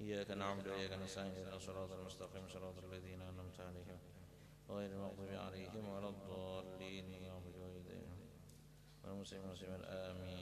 إياك نعبد وإياك نستعين اهدنا الصراط المستقيم صراط الذين أنعمت عليهم غير المغضوب عليهم ولا الضالين والمسلمين آمين.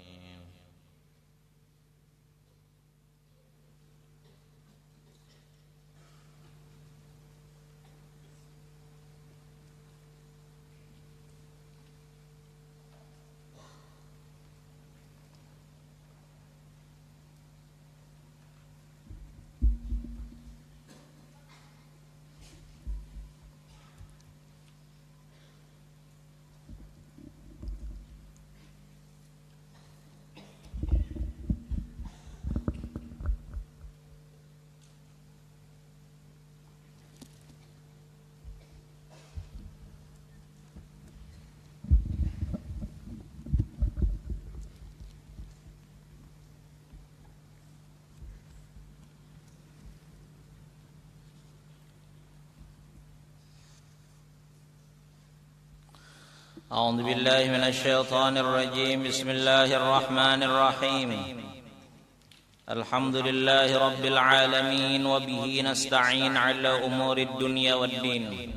أعوذ بالله من الشيطان الرجيم. بسم الله الرحمن الرحيم. الحمد لله رب العالمين وبه نستعين على أمور الدنيا والدين،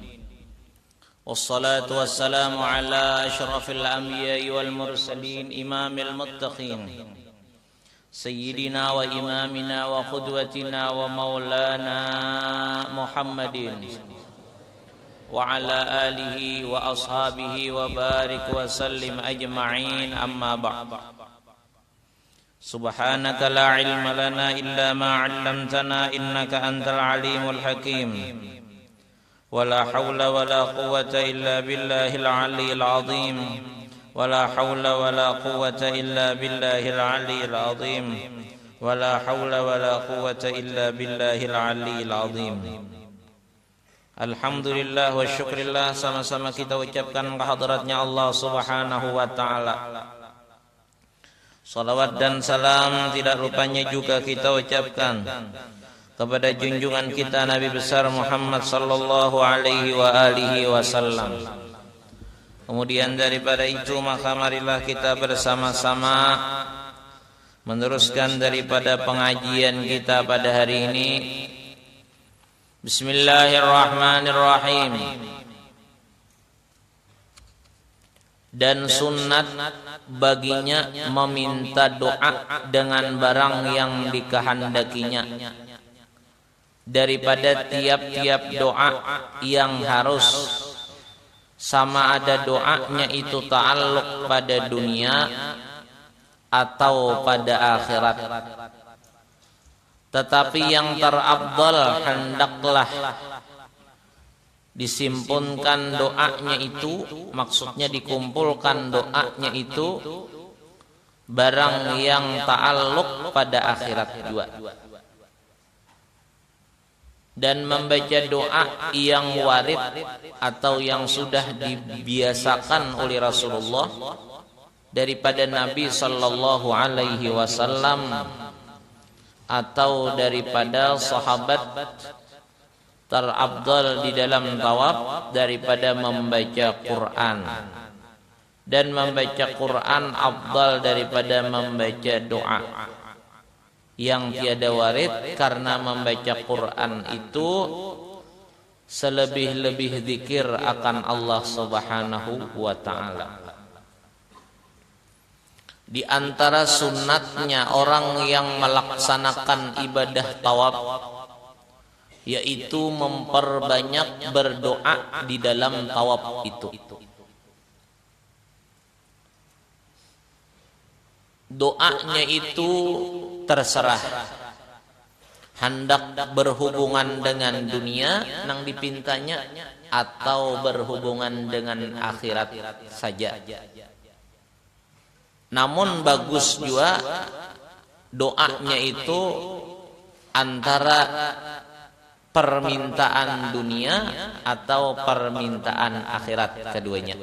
والصلاة والسلام على أشرف الأنبياء والمرسلين إمام المتقين سيدنا وإمامنا وقدوتنا ومولانا محمد وعلى آله وأصحابه وبارك وسلم أجمعين. أما بعد، سبحانك لا علم لنا إلا ما علمتنا إنك أنت العليم الحكيم، ولا حول ولا قوة إلا بالله العلي العظيم، ولا حول ولا قوة إلا بالله العلي العظيم، ولا حول ولا قوة إلا بالله العلي العظيم. Alhamdulillah wa syukrillah, sama-sama kita ucapkan kehadratnya Allah subhanahu wa ta'ala. Salawat dan salam tidak lupanya juga kita ucapkan kepada junjungan kita Nabi besar Muhammad sallallahu alaihi wa alihi wasallam. Kemudian daripada itu maka marilah kita bersama-sama meneruskan daripada pengajian kita pada hari ini. Bismillahirrahmanirrahim. Dan sunat baginya meminta doa dengan barang yang dikehendakinya, daripada tiap-tiap doa yang harus sama ada doanya itu ta'alluq pada dunia atau pada akhirat. Tetapi yang terafdal hendaklah disimpunkan doanya itu, maksudnya dikumpulkan doanya itu barang yang ta'alluq pada akhirat juga, dan membaca doa yang warid atau yang sudah dibiasakan oleh Rasulullah daripada Nabi sallallahu alaihi wasallam atau daripada sahabat, terafdal di dalam tawaf daripada membaca Quran, dan membaca Quran afdal daripada membaca doa yang tiada warid, karena membaca Quran itu selebih-lebih zikir akan Allah subhanahu wa ta'ala. Di antara sunatnya orang yang melaksanakan ibadah tawaf yaitu memperbanyak berdoa di dalam tawaf itu. Doanya itu terserah, hendak berhubungan dengan dunia nang dipintanya atau berhubungan dengan akhirat saja. Namun bagus juga doanya itu antara permintaan dunia atau permintaan akhirat, keduanya.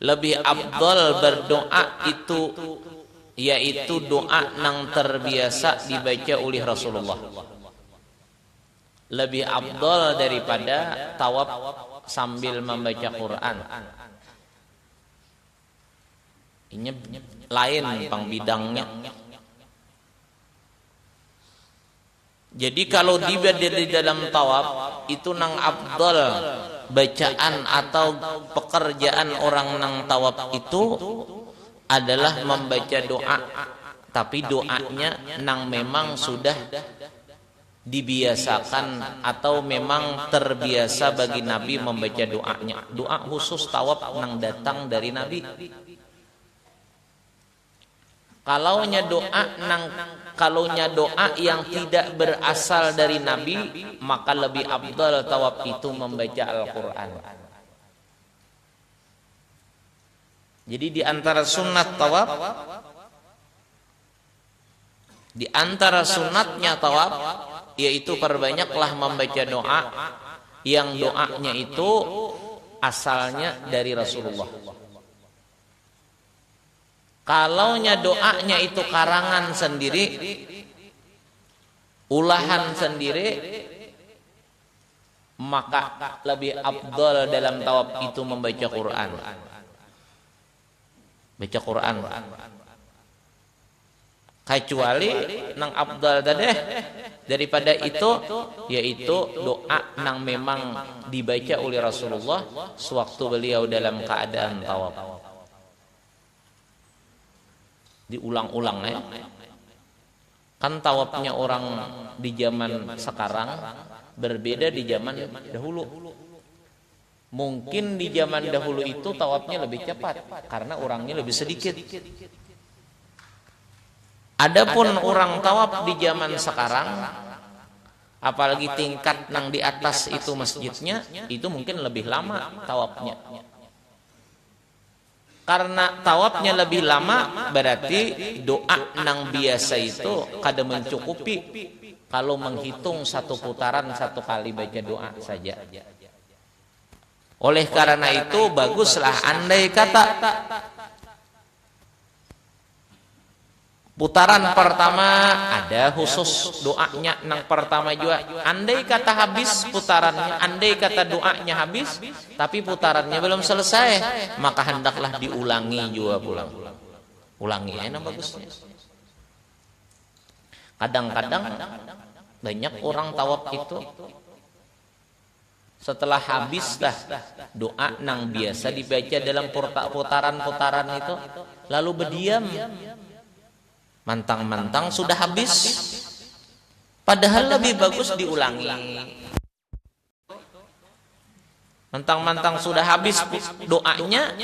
Lebih afdal berdoa itu yaitu doa nang terbiasa dibaca oleh Rasulullah. Lebih afdal daripada tawaf sambil membaca Quran. Ini lain pang bidangnya. Jadi kalau di dalam tawaf itu nang afdal bacaan atau pekerjaan orang nang tawaf itu adalah membaca doa, tapi doanya nang memang sudah dibiasakan atau memang terbiasa bagi Nabi membaca doanya. Doa khusus tawaf nang datang dari Nabi. Kalaunya doa yang tidak berasal dari Nabi, maka lebih afdal tawaf itu membaca Al-Quran. Jadi di antara sunnatnya tawaf yaitu perbanyaklah membaca doa yang doanya itu asalnya dari Rasulullah. Kalaunya doanya itu karangan sendiri, ulahan sendiri, maka lebih afdal dalam tawaf itu membaca Quran. Baca Quran. Kecuali nang afdal tadi daripada itu yaitu doa nang memang dibaca oleh Rasulullah sewaktu beliau dalam keadaan tawaf. Diulang-ulang ya. Kan tawafnya orang di zaman sekarang berbeda di zaman dahulu. Mungkin di zaman dahulu itu tawafnya lebih cepat karena orangnya lebih sedikit. Adapun orang tawaf di zaman sekarang, apalagi tingkat nang di atas itu masjidnya, itu mungkin lebih lama tawafnya. Karena tawafnya lebih lama, berarti doa nang biasa itu kada mencukupi kalau menghitung satu putaran satu kali baca doa saja. Oleh karena itu baguslah andai kata putaran pertama ada khusus doanya nang pertama juga. Andai kata habis putarannya, andai kata doanya habis, tapi putarannya belum selesai, maka hendaklah diulangi juga pulang. Ulangi enak bagusnya. Kadang-kadang banyak orang tawaf itu setelah habis dah doa nang biasa dibaca dalam putaran-putaran itu, lalu berdiam. Mantang-mantang sudah habis, padahal lebih bagus diulangi. Mantang-mantang sudah habis doanya,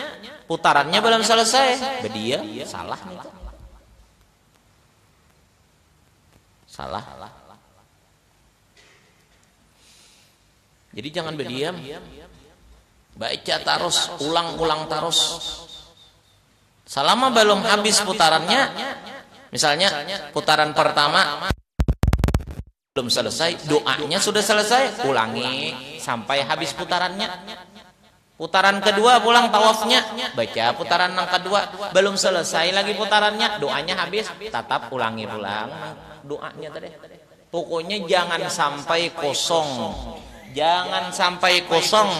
putarannya belum selesai, berdiam, salah itu. Salah. Jadi jangan berdiam, baca terus, ulang-ulang terus. Selama belum habis putarannya, misalnya putaran pertama belum selesai, doanya sudah selesai, ulangi sampai habis putarannya. Putaran kedua pulang tawafnya, baca putaran yang kedua, belum selesai lagi putarannya, doanya habis, tetap ulangi pulang doanya tadi. Pokoknya jangan sampai kosong. Jangan sampai kosong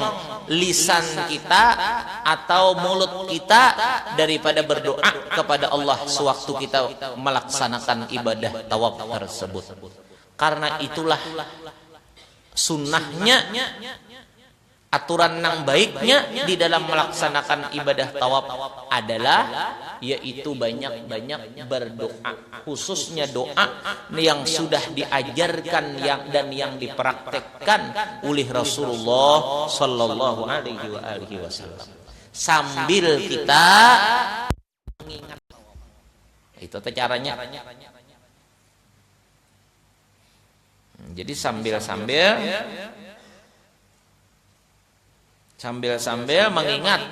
lisan kita atau mulut kita daripada berdoa kepada Allah sewaktu kita melaksanakan ibadah tawaf tersebut. Karena itulah sunnahnya, aturan yang baiknya di dalam melaksanakan ibadah tawaf adalah yaitu banyak-banyak berdoa, khususnya doa yang sudah diajarkan dan yang dipraktekkan oleh Rasulullah sallallahu alaihi wasallam. Sambil kita mengingat, itu caranya. Jadi sambil mengingat,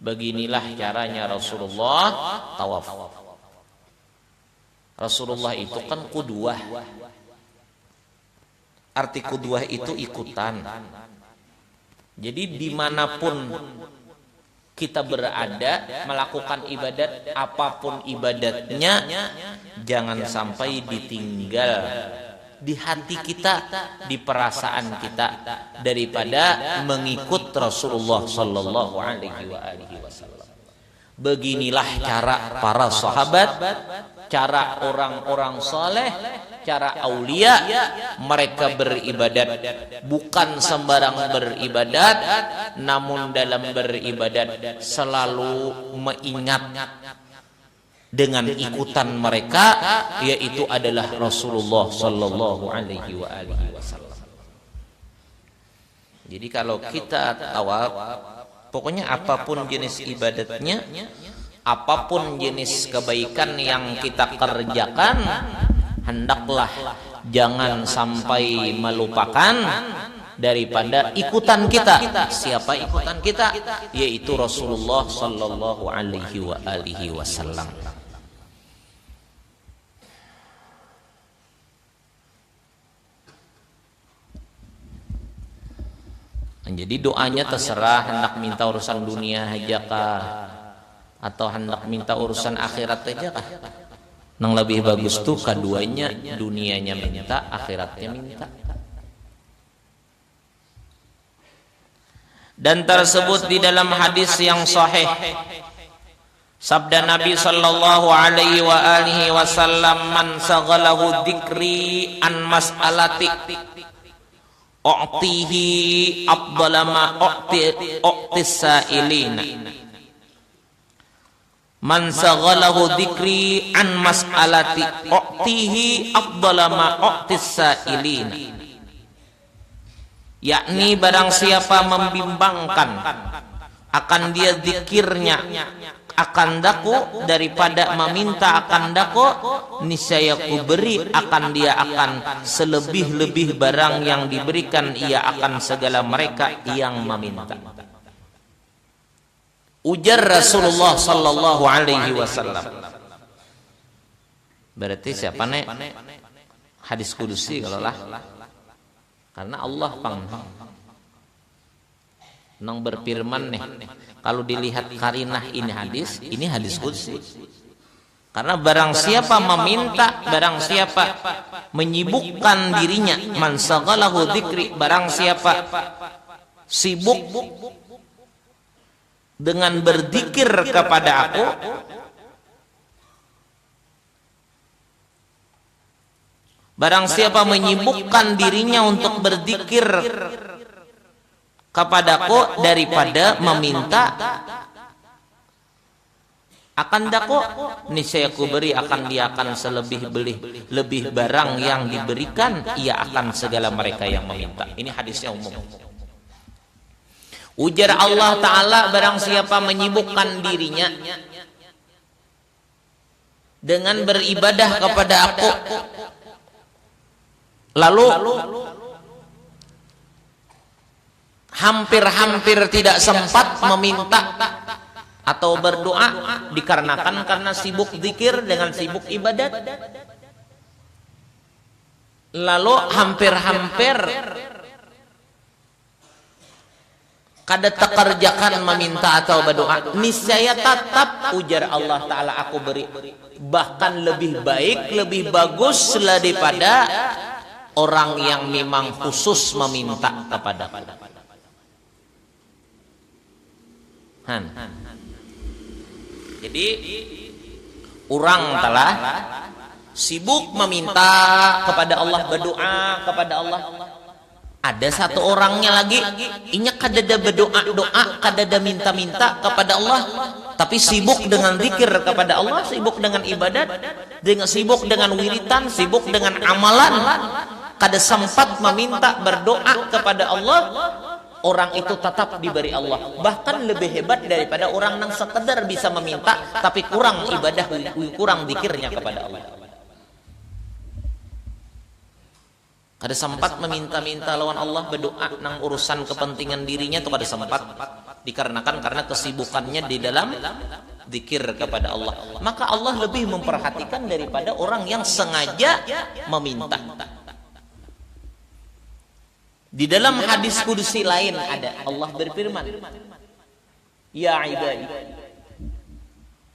beginilah caranya Rasulullah tawaf. Rasulullah itu kan qudwah. Arti qudwah itu ikutan. Jadi dimanapun kita berada melakukan ibadat, apapun ibadatnya, jangan sampai ditinggal di hati kita, di perasaan kita, daripada mengikut Rasulullah sallallahu alaihi wasallam. Beginilah cara para sahabat cara orang-orang saleh, cara aulia mereka beribadat, bukan sembarang beribadat, namun dalam beribadat selalu mengingat dengan ikutan mereka, yaitu adalah Rasulullah sallallahu alaihi wasallam. Jadi kalau kita tawaf, pokoknya apapun jenis ibadatnya, apapun jenis kebaikan yang kita kerjakan, hendaklah jangan sampai melupakan daripada ikutan kita. Siapa ikutan kita? Yaitu Rasulullah sallallahu alaihi wasallam. Jadi doanya terserah, hendak minta urusan dunia aja kah, atau hendak minta urusan akhirat aja kah? Yang lebih bagus tuh keduanya, dunianya minta, akhiratnya minta. Dan tersebut di dalam hadis yang sahih, sabda Nabi sallallahu alaihi wasallam, man saghalahu dzikri an mas'alati u'tihi afdala ma u'tis sa'ilina. Man saghalahu dzikri an mas'alati u'tihi afdala ma u'tis sa'ilina. Yakni barang siapa membimbangkan akan dia zikirnya akan daku daripada meminta akan daku, niscaya ku beri akan dia akan selebih-lebih barang yang diberikan ia akan segala mereka yang meminta. Ujar Rasulullah sallallahu alaihi wasallam. Berarti siapa nih? Hadis kudusi kalau lah. Karena Allah nang berfirman nih, kalau dilihat karinah ini hadis qudsi. Karena barang siapa meminta, barang siapa menyibukkan dirinya, man saghalahu dzikri, barang siapa sibuk dengan berzikir kepada aku, barang siapa menyibukkan dirinya untuk berzikir kepadaku daripada meminta akan daku, niscaya ku beri akan dia akan lebih barang yang diberikan ia akan segala mereka yang meminta. Ini hadisnya umum. Ujar Allah Ta'ala, barang siapa menyibukkan dirinya dengan beribadah kepada aku, lalu hampir-hampir tidak sempat meminta atau berdoa dikarenakan karena sibuk zikir dengan sibuk ibadat, lalu hampir-hampir kada tekerjakan meminta atau berdoa, niscaya tetap ujar Allah Ta'ala aku beri, bahkan lebih baik, lebih bagus daripada orang yang memang khusus meminta kepada Jadi orang telah sibuk meminta kepada Allah, berdoa kepada Allah. Ada satu orangnya lagi, inya kadada berdoa, kadada minta-minta kepada Allah, tapi sibuk dengan zikir kepada Allah, sibuk dengan ibadat, dengan sibuk dengan wiritan, sibuk dengan amalan, kada sempat meminta berdoa kepada Allah. Orang itu tetap diberi Allah, bahkan lebih hebat daripada orang yang sekedar bisa meminta tapi kurang ibadah, kurang zikirnya kepada Allah. Kada sempat meminta-minta lawan Allah, berdoa nang urusan kepentingan dirinya itu kada sempat, dikarenakan karena kesibukannya di dalam zikir kepada Allah. Maka Allah lebih memperhatikan daripada orang yang sengaja meminta. Di dalam hadis kudusi lain ada Allah berfirman, ya ibadi,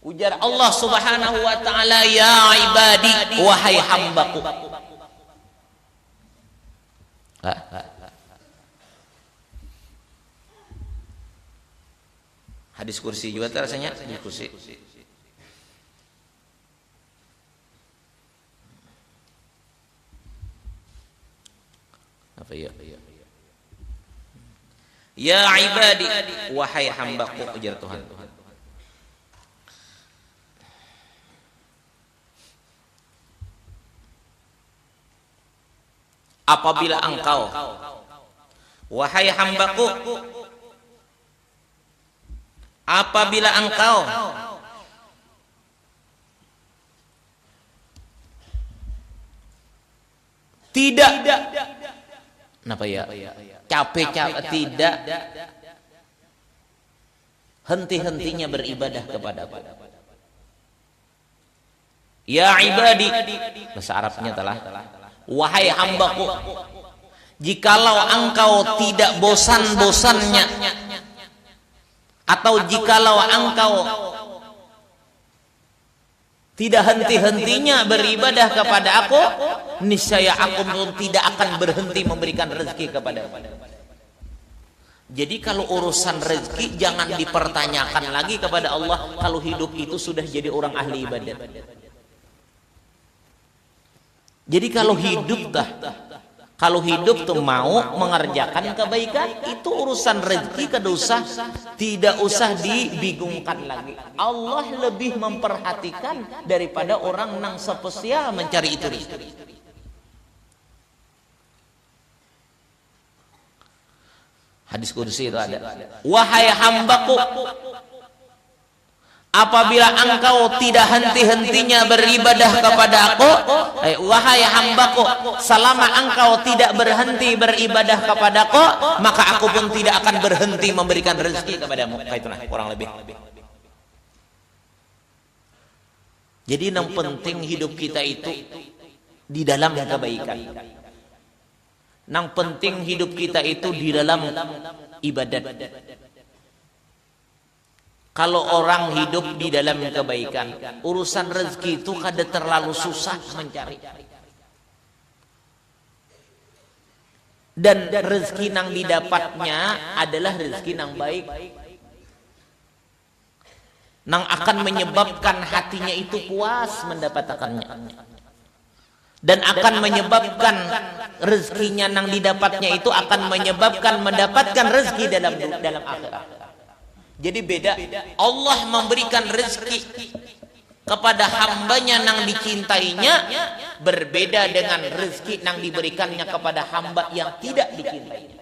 ujar Allah Subhanahu wa ta'ala, ya ibadi, wahai hambaku. Hadis kursi juga rasanya hadis kursi. Apa ya? Ya ibadi, wahai hambaku, ujar Tuhan. Apabila engkau, wahai hambaku, apabila engkau tidak, kenapa ya? Capek-capek tidak henti-hentinya beribadah kepadaku. Ya ibadi, bahasa Arabnya telah, wahai hambaku, jikalau engkau tidak bosan-bosannya, atau jikalau engkau tidak henti-hentinya beribadah kepada aku, niscaya aku pun tidak akan berhenti memberikan rezeki kepada aku. Jadi kalau urusan rezeki jangan dipertanyakan lagi kepada Allah kalau hidup itu sudah jadi orang ahli ibadat. Jadi kalau hidup tuh mau mengerjakan kebaikan, itu urusan rezeki kedosa tidak usah dibingungkan lagi. Allah lebih memperhatikan daripada orang nang spesial mencari itu rezeki. Hadis qudsi itu ada. Wahai hambaku, apabila engkau tidak henti-hentinya beribadah kepada aku, wahai hambaku, selama engkau tidak berhenti beribadah kepadaku, maka aku pun tidak akan berhenti memberikan rezeki kepadamu. Itulah kurang lebih. Jadi yang penting hidup kita itu di dalam kebaikan. Yang penting hidup kita itu di dalam ibadat. Kalau orang hidup di dalam kebaikan, urusan rezeki itu kada terlalu susah mencari. Dan rezeki yang didapatnya adalah rezeki yang baik, yang akan menyebabkan hatinya itu puas mendapatkannya. Dan akan menyebabkan rezekinya yang didapatnya itu akan menyebabkan mendapatkan rezeki dalam akhirat. Jadi beda, Allah memberikan rezeki kepada hambanya yang dicintainya, berbeda dengan rezeki yang diberikannya kepada hamba yang tidak dicintainya.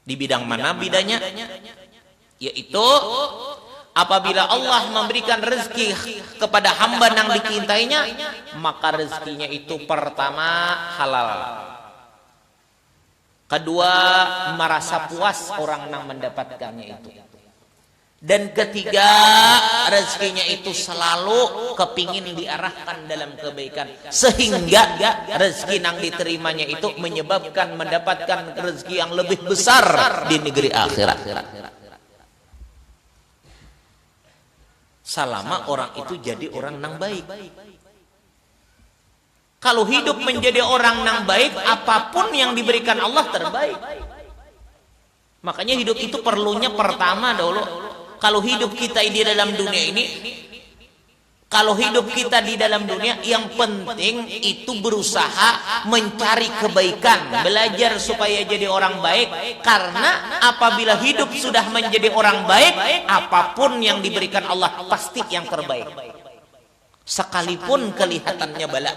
Di bidang mana bedanya? Yaitu apabila Allah memberikan rezeki kepada hamba yang dicintainya, maka rezekinya itu pertama halal. Kedua, merasa puas orang yang mendapatkannya itu. Dan ketiga, rezekinya itu selalu kepingin diarahkan dalam kebaikan, sehingga rezeki yang diterimanya itu menyebabkan mendapatkan rezeki yang lebih besar di negeri akhirat. Selama orang itu jadi orang yang baik. Kalau hidup menjadi orang yang baik, apapun yang diberikan Allah terbaik. Makanya hidup itu perlunya pertama dulu. Kalau hidup kita di dalam dunia ini, kalau hidup kita di dalam dunia, yang penting itu berusaha mencari kebaikan, belajar supaya jadi orang baik. Karena apabila hidup sudah menjadi orang baik, apapun yang diberikan Allah pasti yang terbaik. Sekalipun kelihatannya bala,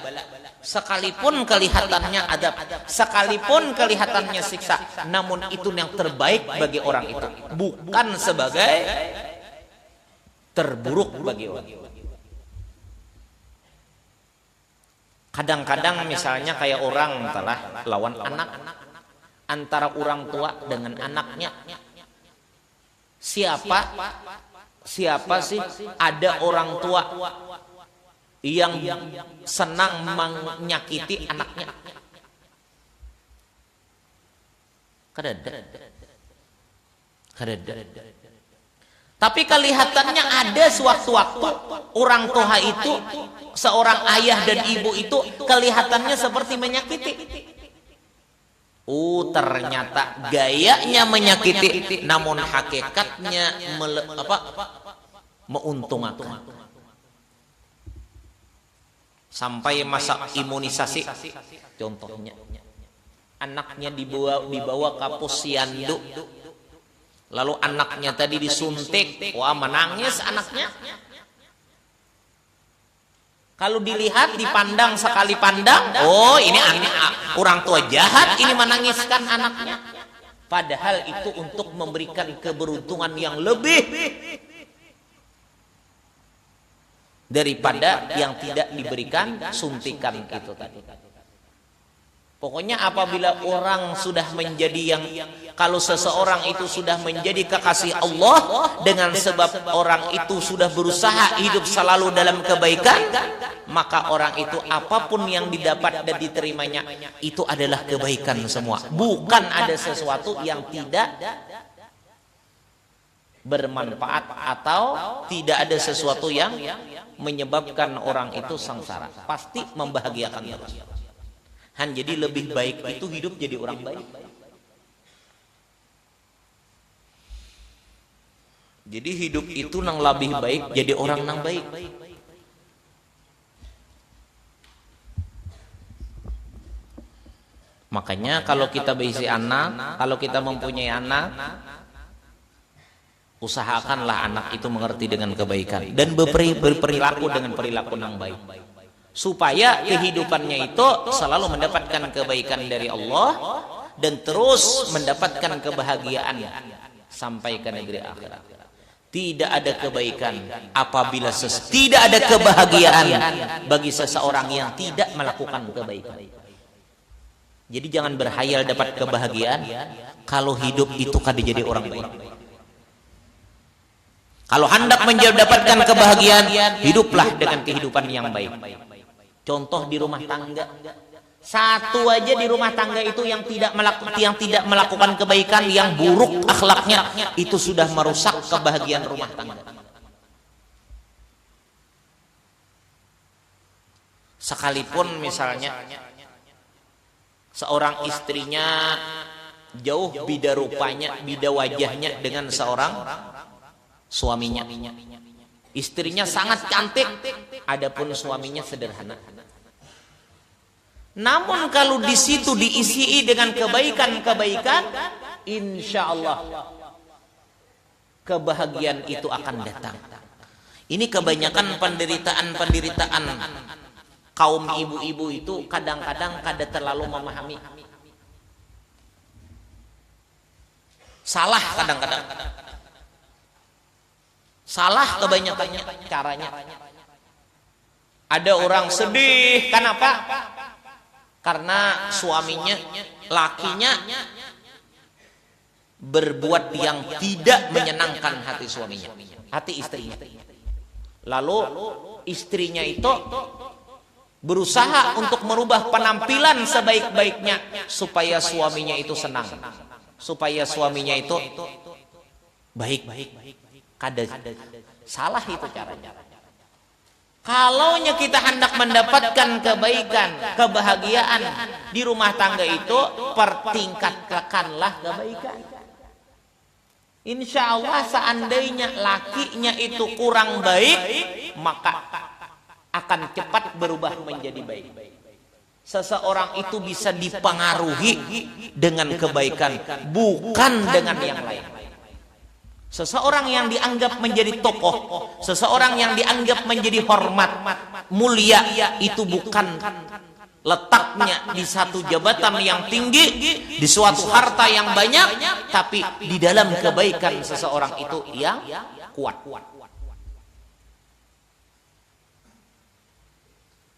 sekalipun kelihatannya adab, sekalipun kelihatannya siksa, namun itu yang terbaik bagi orang itu, bukan sebagai terburuk bagi orang. Kadang-kadang misalnya kayak orang telah lawan anak, antara orang tua dengan anaknya, siapa sih ada orang tua yang senang menyakiti anaknya? Kada. Tapi kelihatannya ada sewaktu-waktu orang tua itu, seorang ayah dan ibu itu kelihatannya seperti menyakiti. Ternyata gayanya menyakiti, namun hakikatnya menguntungkan. sampai masa imunisasi. Contohnya anaknya dibawa ke posyandu, lalu anaknya tadi disuntik, wah menangis anaknya. Kalau dilihat, dipandang sekali pandang, oh ini anak orang tua jahat, ini menangiskan anaknya. Padahal itu untuk memberikan keberuntungan yang lebih daripada yang tidak diberikan suntikan itu tadi. Pokoknya apabila orang sudah menjadi kalau seseorang itu sudah menjadi kekasih Allah dengan sebab orang itu sudah berusaha hidup selalu dalam kebaikan, maka orang itu apapun yang didapat dan diterimanya itu adalah kebaikan semua. Bukan ada sesuatu yang tidak bermanfaat atau tidak ada sesuatu yang menyebabkan orang itu sengsara. Pasti membahagiakan terus. Jadi lebih baik itu hidup jadi orang baik. Jadi hidup itu nang lebih baik jadi orang nang baik. Makanya kalau kita berisi anak, kalau kita mempunyai anak, usahakanlah anak itu mengerti dengan kebaikan dan berperilaku dengan perilaku yang baik, supaya kehidupannya itu selalu mendapatkan kebaikan dari Allah dan terus mendapatkan kebahagiaan sampai ke negeri akhirat. Tidak ada kebaikan apabila tidak ada kebahagiaan bagi seseorang yang tidak melakukan kebaikan. Jadi jangan berhayal dapat kebahagiaan kalau hidup itu kada jadi orang baik. Kalau hendak mendapatkan kebahagiaan, hiduplah dengan kehidupan yang baik. Contoh di rumah tangga, satu aja di rumah tangga itu yang tidak melakukan kebaikan, yang buruk akhlaknya, itu sudah merusak kebahagiaan rumah tangga. Sekalipun misalnya seorang istrinya jauh beda rupanya, beda wajahnya dengan seorang suaminya. Istrinya sangat cantik, adapun suaminya sederhana. Namun kalau di situ diisi dengan kebaikan-kebaikan, insya Allah kebahagiaan itu akan datang. Ini kebanyakan penderitaan kaum ibu-ibu itu kadang-kadang kada terlalu memahami. Salah kadang-kadang. Salah kebanyakannya caranya. Ada orang sedih, kenapa? Karena suaminya, lakinya berbuat yang tidak menyenangkan hati suaminya, hati istrinya. Lalu istrinya itu berusaha untuk merubah penampilan sebaik-baiknya supaya suaminya itu senang, supaya suaminya itu baik. Kada salah itu caranya. Kalaunya kita hendak mendapatkan kebaikan, kebahagiaan di rumah tangga itu, pertingkatkanlah kebaikan. Insya Allah seandainya lakinya itu kurang baik, maka akan cepat berubah menjadi baik. Seseorang itu bisa dipengaruhi dengan kebaikan, bukan dengan yang lain. Seseorang yang dianggap menjadi tokoh, seseorang yang dianggap menjadi hormat, mulia, itu bukan letaknya di satu jabatan yang tinggi, di suatu harta yang banyak, tapi di dalam kebaikan seseorang itu yang kuat.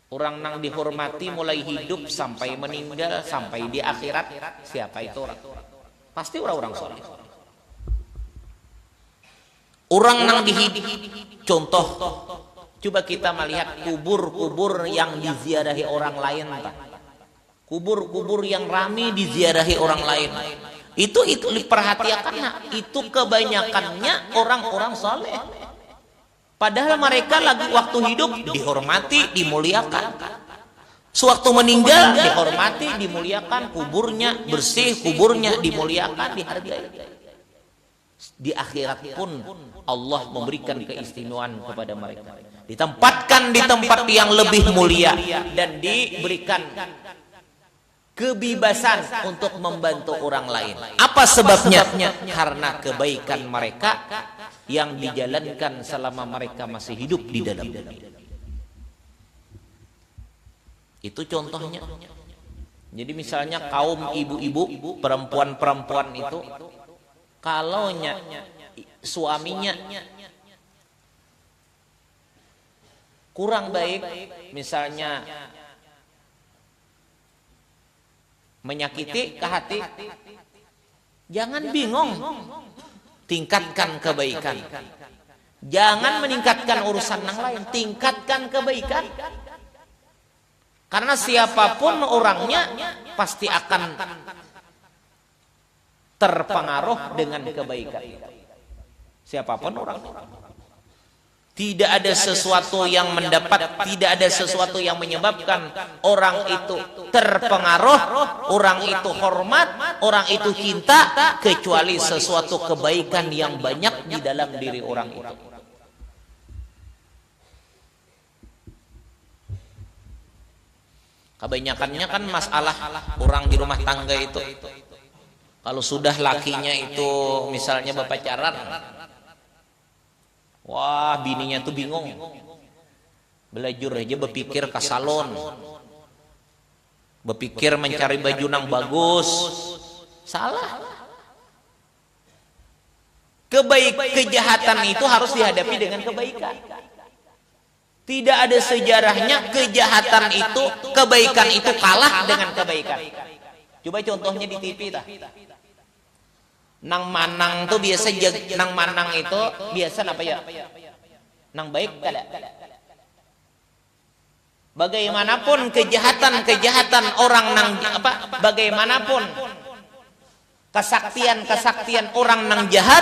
Orang yang dihormati mulai hidup sampai meninggal, sampai di akhirat, siapa itu orang? Pasti orang-orang soleh. Orang yang dihidup, contoh, coba kita melihat kubur-kubur yang diziarahi orang lain, kubur-kubur yang ramai diziarahi orang lain, itu diperhatikan, itu kebanyakannya orang-orang soleh. Padahal mereka lagi waktu hidup dihormati, dimuliakan. Sewaktu meninggal dihormati, dimuliakan, kuburnya bersih, kuburnya dimuliakan, dihargai. Di akhirat pun Allah memberikan keistimewaan kepada mereka. Ditempatkan di tempat yang lebih mulia dan diberikan kebebasan untuk membantu orang lain. Apa sebabnya? Karena kebaikan mereka yang dijalankan selama mereka masih hidup di dalam dunia. Itu contohnya. Jadi misalnya kaum ibu-ibu, perempuan-perempuan itu, kalau suaminya kurang baik, misalnya menyakiti ke hati, jangan bingung, tingkatkan kebaikan. Jangan meningkatkan urusan yang lain, tingkatkan kebaikan. Karena siapapun orangnya pasti akan terpengaruh dengan kebaikan. Siapapun orangnya. Tidak ada sesuatu yang tidak ada sesuatu yang menyebabkan orang itu terpengaruh, orang itu hormat, orang itu cinta, kecuali sesuatu kebaikan yang banyak di dalam diri orang itu. Kebanyakannya kan masalah orang di rumah tangga itu. Kalau sudah lakinya itu misalnya berpacaran, wah, bininya tuh bingung. Belajar aja berpikir ke salon. Berpikir mencari baju yang bagus. Salah. Kejahatan itu harus dihadapi dengan kebaikan. Tidak ada sejarahnya kejahatan itu, kebaikan itu kalah dengan kebaikan. Coba contohnya di TV dah. Nang manang tuh biasa, nang manang itu biasa apa ya? Nang baik kada. Bagaimanapun kejahatan orang nang apa? Bagaimanapun kesaktian orang nang jahat,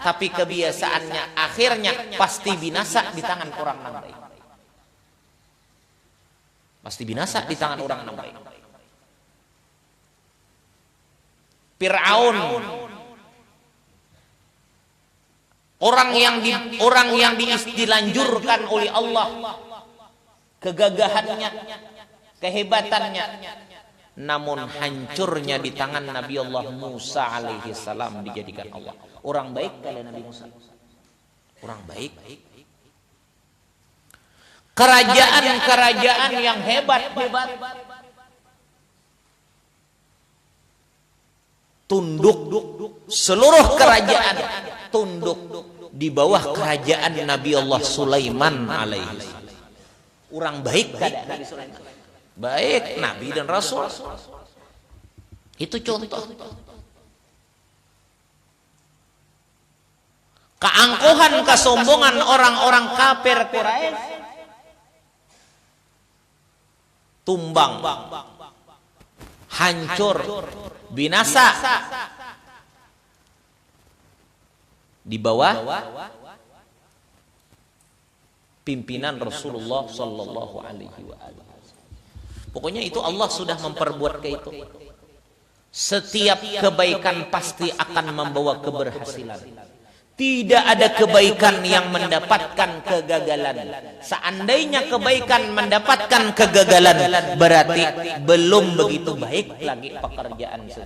tapi kebiasaannya akhirnya pasti binasa di tangan orang nang baik. Pasti binasa di tangan orang nang baik. Fir'aun, orang yang dilanjurkan oleh Allah kegagahannya, kehebatannya, namun hancurnya di tangan Nabi Allah Musa alaihi salam dijadikan Allah. Orang baik kali Nabi Musa. Orang baik. Kerajaan yang hebat. Tunduk, seluruh kerajaan tunduk di bawah kerajaan Nabi Allah Sulaiman alaihi salam. Orang baik kada Nabi Sulaiman? Baik, Nabi dan Rasul. Itu contoh. Keangkuhan, kesombongan orang-orang kafir Quraisy tumbang, hancur, binasa di bawah pimpinan Rasulullah sallallahu alaihi wasallam. Pokoknya itu Allah sudah memperbuat kayak itu. Setiap kebaikan pasti akan membawa keberhasilan. Tidak ada kebaikan yang mendapatkan kegagalan. Seandainya kebaikan mendapatkan kegagalan, berarti belum begitu baik lagi pekerjaan itu.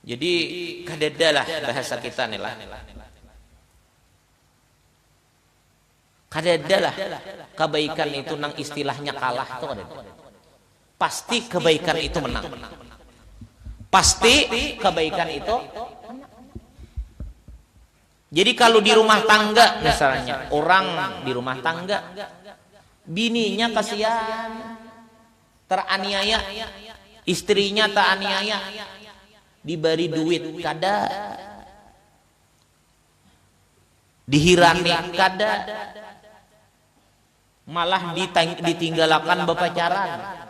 Jadi kadadalah bahasa kita nih lah. Kadadalah kebaikan itu nang istilahnya kalah tuh ada. Pasti kebaikan itu menang. Pasti kebaikan itu. Jadi kalau di rumah tangga misalnya, orang di rumah tangga, bininya kasihan, teraniaya, istrinya teraniaya, diberi duit kada, dihirani kada, malah ditinggalkan berpacaran.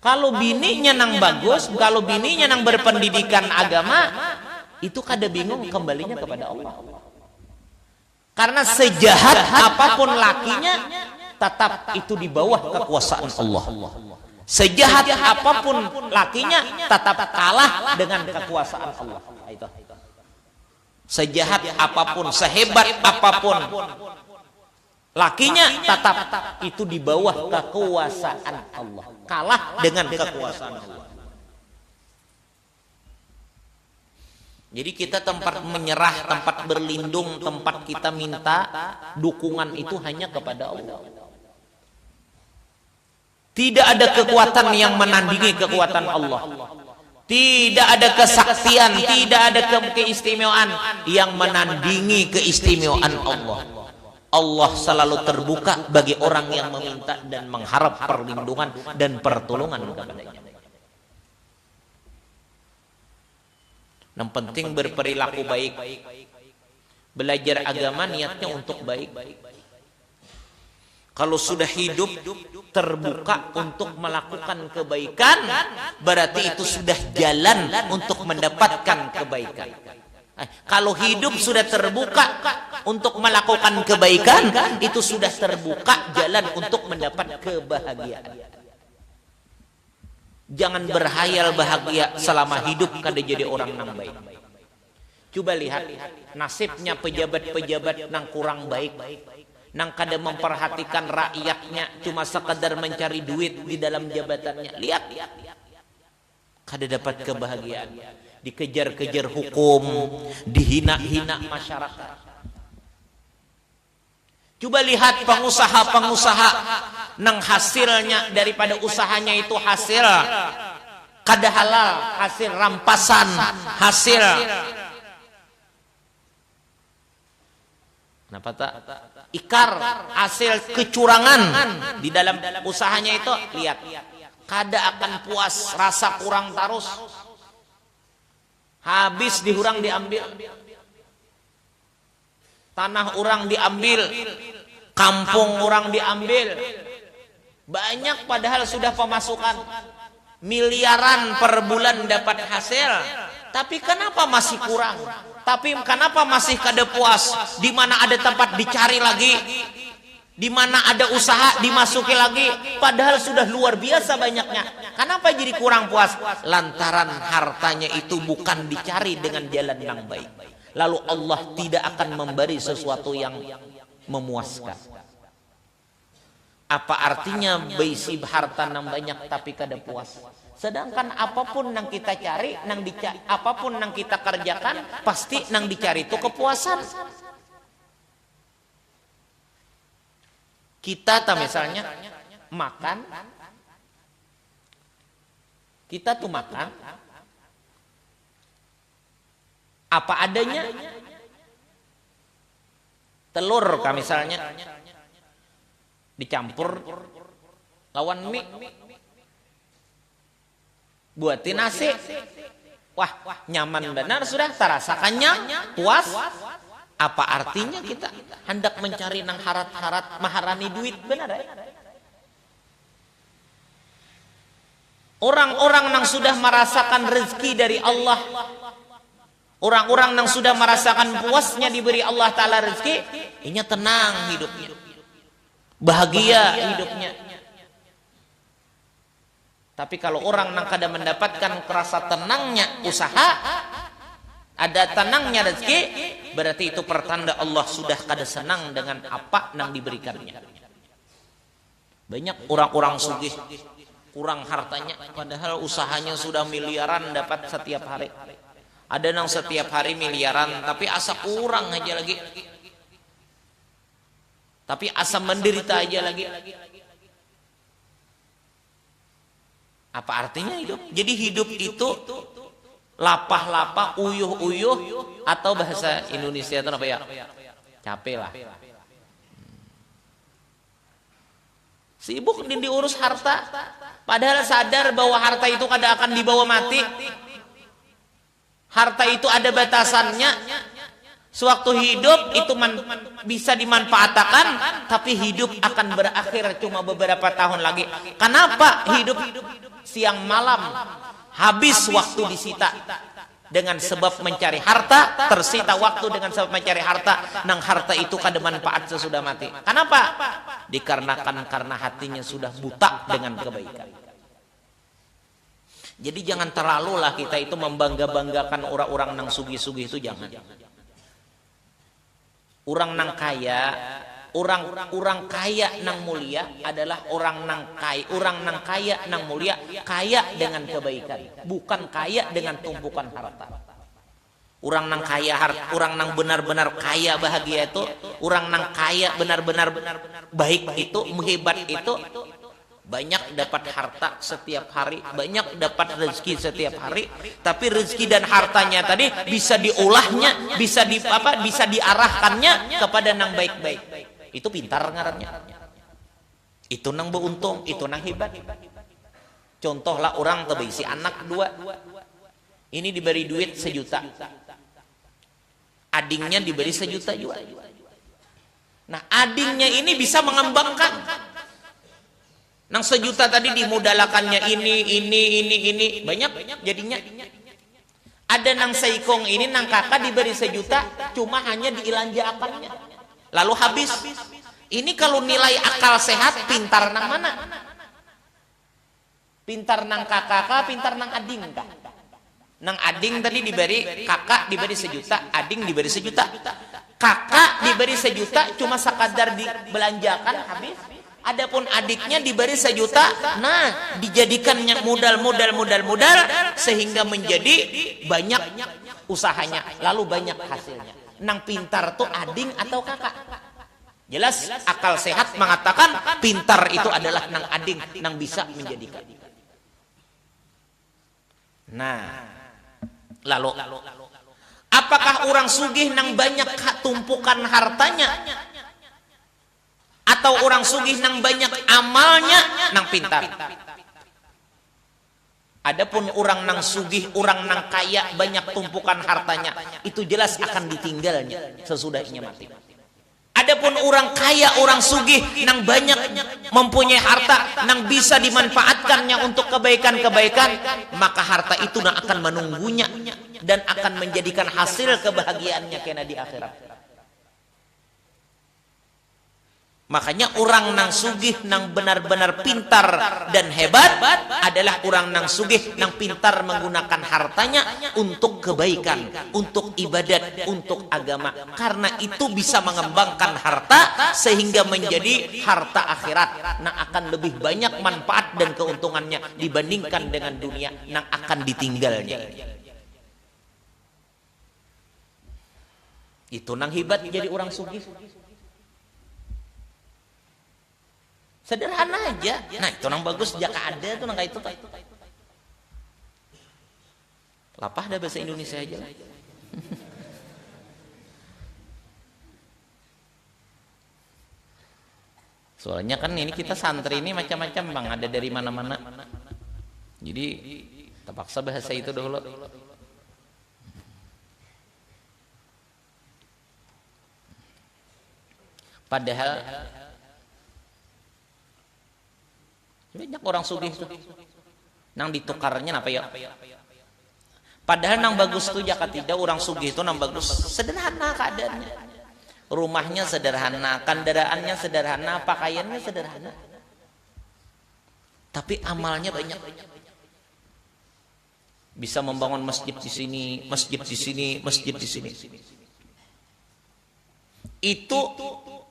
Kalau bininya nang bagus, kalau bininya nang berpendidikan agama, itu kada bingung kembalinya kepada Allah. Karena sejahat apapun lakinya, tetap itu di bawah kekuasaan Allah. Sejahat apapun lakinya tetap kalah dengan kekuasaan Allah. Itu. Sejahat apapun, sehebat apapun lakinya tetap itu di bawah kekuasaan Allah. Kalah dengan kekuasaan Allah. Jadi kita tempat menyerah, tempat berlindung, tempat kita minta dukungan itu hanya kepada Allah. Tidak ada kekuatan yang menandingi kekuatan Allah. Tidak ada kesaktian, tidak ada keistimewaan yang menandingi keistimewaan Allah. Allah selalu terbuka bagi orang yang meminta dan mengharap perlindungan dan pertolongan kepadanya. Yang penting berperilaku baik. Belajar agama niatnya untuk baik. Kalau sudah hidup terbuka untuk melakukan kebaikan, berarti itu sudah jalan untuk mendapatkan kebaikan. Kalau hidup sudah terbuka untuk melakukan kebaikan, itu sudah terbuka jalan untuk mendapat kebahagiaan. Jangan berhayal bahagia selama hidup kada jadi orang yang baik. Coba lihat nasibnya pejabat-pejabat yang kurang baik, nang kada memperhatikan rakyatnya, cuma sekadar mencari duit di dalam jabatannya. Lihat, kada dapat kebahagiaan, dikejar-kejar hukum, dihina-hina masyarakat. Coba lihat pengusaha-pengusaha nang hasilnya daripada usahanya itu hasil kada halal, hasil rampasan, hasil kenapa tak? Ikar, hasil kecurangan di dalam usahanya itu. Lihat, kada akan puas, rasa kurang tarus, habis dihurang diambil, tanah orang diambil, kampung orang diambil, banyak padahal sudah pemasukan miliaran per bulan dapat hasil, tapi kenapa masih kurang? Tapi kenapa masih kada puas? Di mana ada tempat dicari lagi, di mana ada usaha dimasuki lagi, padahal sudah luar biasa banyaknya. Kenapa jadi kurang puas? Lantaran hartanya itu bukan dicari dengan jalan yang baik. Lalu Allah tidak akan memberi sesuatu yang memuaskan. Apa artinya beisi harta yang banyak tapi kada puas? Sedangkan apapun yang kita cari, apapun yang kita kerjakan, pasti yang dicari itu kepuasan. Kita misalnya makan, kita tuh makan apa adanya. Telur misalnya dicampur lawan mie, buatin nasi, wah nyaman benar, sudah terasakannya puas. Apa artinya kita hendak mencari nang harat-harat maharani duit, benar ya? Orang-orang yang sudah merasakan rezeki dari Allah, orang-orang yang sudah merasakan puasnya diberi Allah Ta'ala rezeki, ini tenang hidupnya, bahagia hidupnya. Tapi kalau orang yang kada mendapatkan kerasa tenangnya usaha, ada tenangnya rezeki, berarti itu pertanda Allah sudah kada senang dengan apa yang diberikannya. Banyak orang-orang sugih kurang hartanya, padahal usahanya sudah miliaran dapat setiap hari. Ada yang setiap hari miliaran, tapi asa kurang aja lagi, tapi asa menderita aja lagi. Apa artinya hidup? Jadi hidup itu lapah-lapah, uyuh-uyuh, atau bahasa Indonesia itu apa ya? Capek lah. Sibuk diurus harta, padahal sadar bahwa harta itu kada akan dibawa mati. Harta itu ada batasannya. Sewaktu hidup itu bisa dimanfaatkan, tapi hidup akan berakhir cuma beberapa tahun lagi. Kenapa hidup siang malam habis waktu disita? dengan sebab mencari harta, tersita waktu dengan sebab mencari harta, nang harta itu kada manfaat sesudah mati. Kenapa? Dikarenakan karena hatinya sudah buta dengan kebaikan. Jadi jangan terlalu lah kita itu membangga-banggakan orang-orang nang sugih-sugih itu, jangan. Orang nang kaya, orang kaya nang mulia adalah orang nang kaya nang mulia, kaya dengan kebaikan, bukan kaya dengan tumpukan harta. Orang nang kaya orang nang benar-benar kaya bahagia itu, orang nang kaya benar-benar baik itu, hebat itu, banyak dapat harta setiap hari, banyak dapat rezeki setiap hari, tapi rezeki dan hartanya tadi bisa diolahnya, bisa diarahkannya kepada nang baik-baik. Itu pintar ngarannya. Itu nang beruntung, itu nang hebat. Contohlah orang terbisi anak 2. Ini diberi duit 1 juta. Adingnya diberi 1 juta juga. Nah, adingnya ini bisa mengembangkan. Nang 1 juta tadi dimodalakannya ini banyak jadinya. Ada nang seikong ini nang kakak diberi 1 juta cuma hanya diilanjakannya lalu habis. Ini kalau nilai akal sehat, pintar nang mana? Pintar nang kakak, pintar nang ading kah? Nang ading tadi diberi, kakak diberi 1 juta, ading diberi 1 juta. Kakak diberi 1 juta cuma sekadar dibelanjakan habis. Adapun adiknya diberi 1 juta, nah dijadikannya modal sehingga menjadi banyak usahanya, lalu banyak hasilnya. Nang pintar tuh ading atau kakak? Jelas akal sehat mengatakan pintar itu adalah nang ading, nang bisa menjadikan. Nah, lalu apakah orang sugih nang banyak tumpukan hartanya? Atau orang sugih nang banyak amalnya, nang pintar? Adapun orang nang sugih, orang nang kaya, banyak tumpukan hartanya, itu jelas akan ditinggalnya sesudahnya mati. Adapun orang kaya, orang sugih nang banyak mempunyai harta, nang bisa dimanfaatkannya untuk kebaikan-kebaikan, maka harta itu nang akan menunggunya dan akan menjadikan hasil kebahagiaannya kena di akhirat. Makanya orang nang sugih nang benar-benar pintar dan hebat adalah orang nang sugih nang pintar menggunakan hartanya untuk kebaikan, untuk ibadat, untuk agama. Karena itu bisa mengembangkan harta sehingga menjadi harta akhirat. Nang akan lebih banyak manfaat dan keuntungannya dibandingkan dengan dunia nang akan ditinggalnya. Itu nang hebat jadi orang sugih. Sederhana aja. Nah, itu nang bagus jaka ada tuh nang kayak itu. Lapah dah bahasa Indonesia aja lah. Soalnya kan ini kita santri ini macam-macam Bang, ada dari mana-mana. Jadi terpaksa bahasa itu dulu. Padahal banyak orang sugih tuh nang ditukarnya apa ya? Padahal nang bagus tuh jaka tidak orang sugih itu nang bagus sederhana keadaannya. Rumahnya sederhana, kendaraannya sederhana, pakaiannya sederhana. Tapi amalnya banyak. Bisa membangun masjid di sini, masjid di sini, masjid di sini. Itu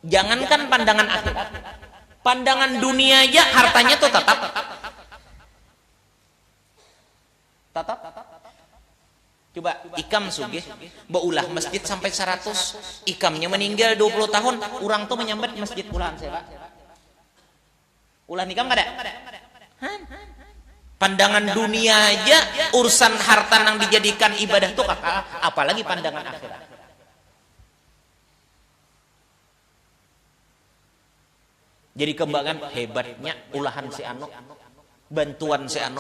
jangankan pandangan akhirat. Pandangan dunia aja hartanya tuh tetap. Coba ikam sugih baulah masjid sampai 100, ikamnya meninggal 20 tahun, orang tuh menyambat masjid ulah saya. Ulah nikam kada? Pandangan dunia aja urusan harta yang dijadikan ibadah tuh kakak, apalagi pandangan akhirat. Jadi kembangan hebatnya ulahan si Ano, bantuan si Ano.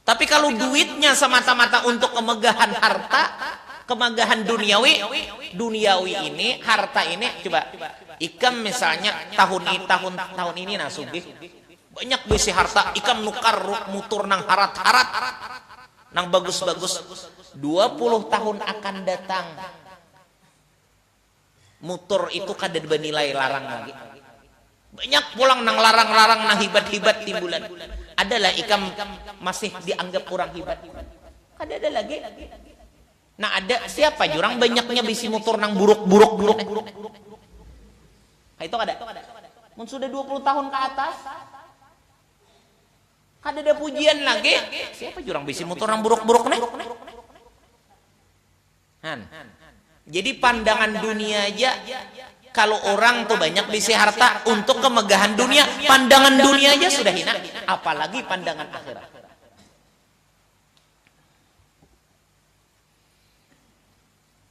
Tapi kalau duitnya semata-mata untuk kemegahan harta, kemegahan duniawi ini, harta ini, coba ikam misalnya tahun ini nasugih banyak besi harta, ikam nukar mutur nang harat-harat. nang bagus-bagus 20 tahun akan datang. Motor itu kada bernilai larang lagi. Banyak pulang nang larang-larang nang hibat-hibat timbulan. Adalah ikam masih dianggap orang hibat. Kada ada lagi. Nah ada siapa jurang banyaknya bisi motor nang buruk-buruk. Nah, itu kada. Mun sudah 20 tahun ke atas, kada ada pujian lagi. Siapa jurang bisi motor nang buruk-buruk nih? Jadi pandangan dunia aja, kalau orang tuh banyak bisi harta untuk kemegahan dunia, pandangan dunia aja sudah hina, apalagi pandangan akhirat.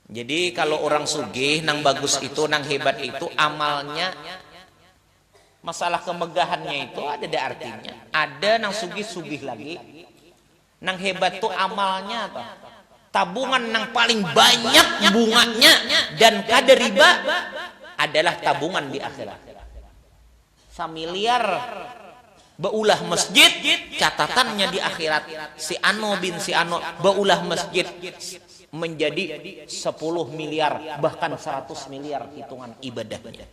Jadi kalau orang sugih nang bagus itu, nang hebat itu, amalnya, masalah kemegahannya itu ada artinya. Ada nang sugih-sugih lagi, nang hebat tuh amalnya toh. Tabungan nang paling banyak bunganya dan kada riba adalah tabungan di akhirat. 1 miliar baulah masjid, catatannya di akhirat si Ano bin si Ano baulah masjid menjadi 10 miliar bahkan 100 miliar hitungan ibadahnya.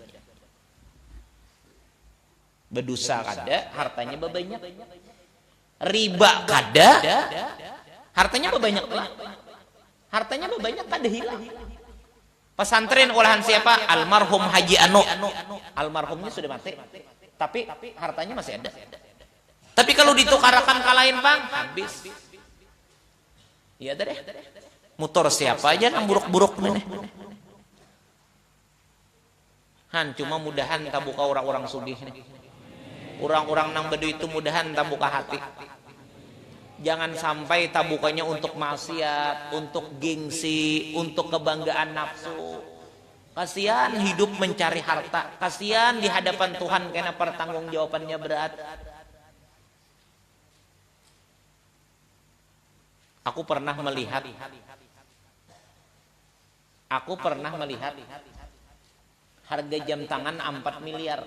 Berdosa kada, hartanya berbanyak. Riba kada, hartanya berbanyak lah. Hartanya berbanyak kada hilang. Pesantren olahan siapa? Almarhum Haji Ano. Almarhumnya sudah mati, tapi hartanya masih ada. Tapi kalau ditukarakan kalahin bang, habis. Iya deh. Motor siapa aja nang buruk-buruk nih. Cuma mudahan tabuka orang-orang sugih nih. Orang-orang nang bedu itu mudahan tabuka hati. Jangan sampai tabukanya untuk maksiat, untuk gengsi, untuk kebanggaan nafsu. Kasihan hidup mencari harta, kasihan di hadapan Tuhan karena pertanggungjawabannya berat. Aku pernah melihat harga jam tangan 4 miliar.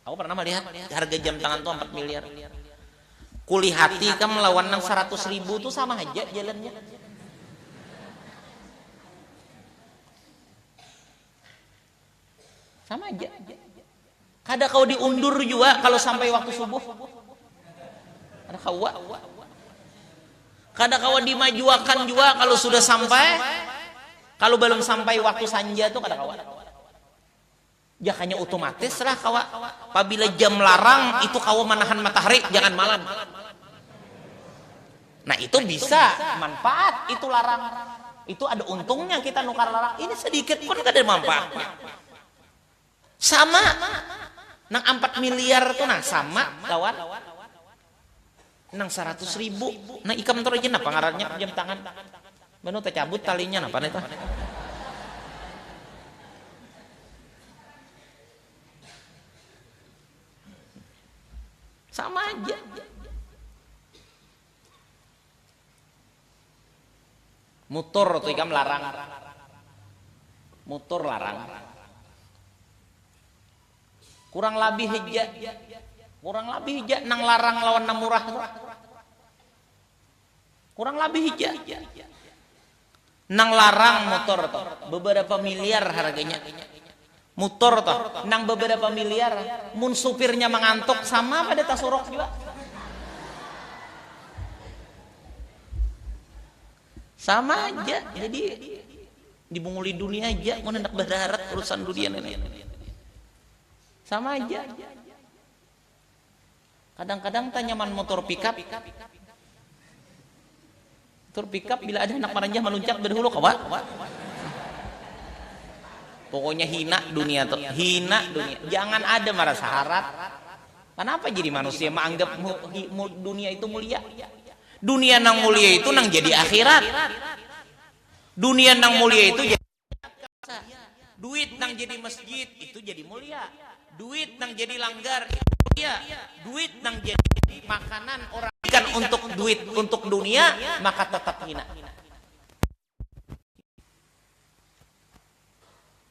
Aku pernah melihat harga jam tangan tuh 4 miliar. Kuli hati kan melawan nang 100 ribu tuh sama aja jalannya. Sama aja. Kada kau diundur juga kalau sampai waktu subuh. Kada kawa. Kada kau dimajuakan juga kalau sudah sampai. Kalau belum sampai waktu sanja tuh kada kawa. Ya hanya otomatis lah kawa. Apabila jam larang itu kawa menahan matahari, jangan malam. Nah itu bisa manfaat itu larang. Itu ada untungnya kita nukar larang. Ini sedikit pun kada manfaatnya. Sama nang 4 miliar tuh nah sama kawan. Nang 100 ribu. Nah ikam terus aja nah pangarannya jam tangan. Banu tercabut talinya apa nih? Sama aja. Motor tuh ikam larang. Motor larang. Kurang lebih hija nang larang lawan nang murah tuh. Kurang lebih hija. Nang larang motor tuh beberapa miliar harganya. Motor tuh nang beberapa miliar. Mun supirnya mengantuk sama pada tasurok juga. Sama aja, jadi dibunguli dunia aja, mau hendak berharap urusan dunia ini. Sama aja. Kadang-kadang tanyaman motor pickup. Motor pickup bila ada anak maranjah meluncat berhulu kawan. Pokoknya hina dunia tuh, hina dunia. Jangan ada merasa harap. Kenapa jadi manusia menganggap dunia itu mulia? Dunia nang mulia itu nang jadi akhirat. Dunia nang mulia itu jadi duit nang jadi masjid itu jadi mulia. Duit nang jadi langgar itu mulia. Duit nang jadi makanan orang ikan untuk duit untuk dunia maka tetap hina.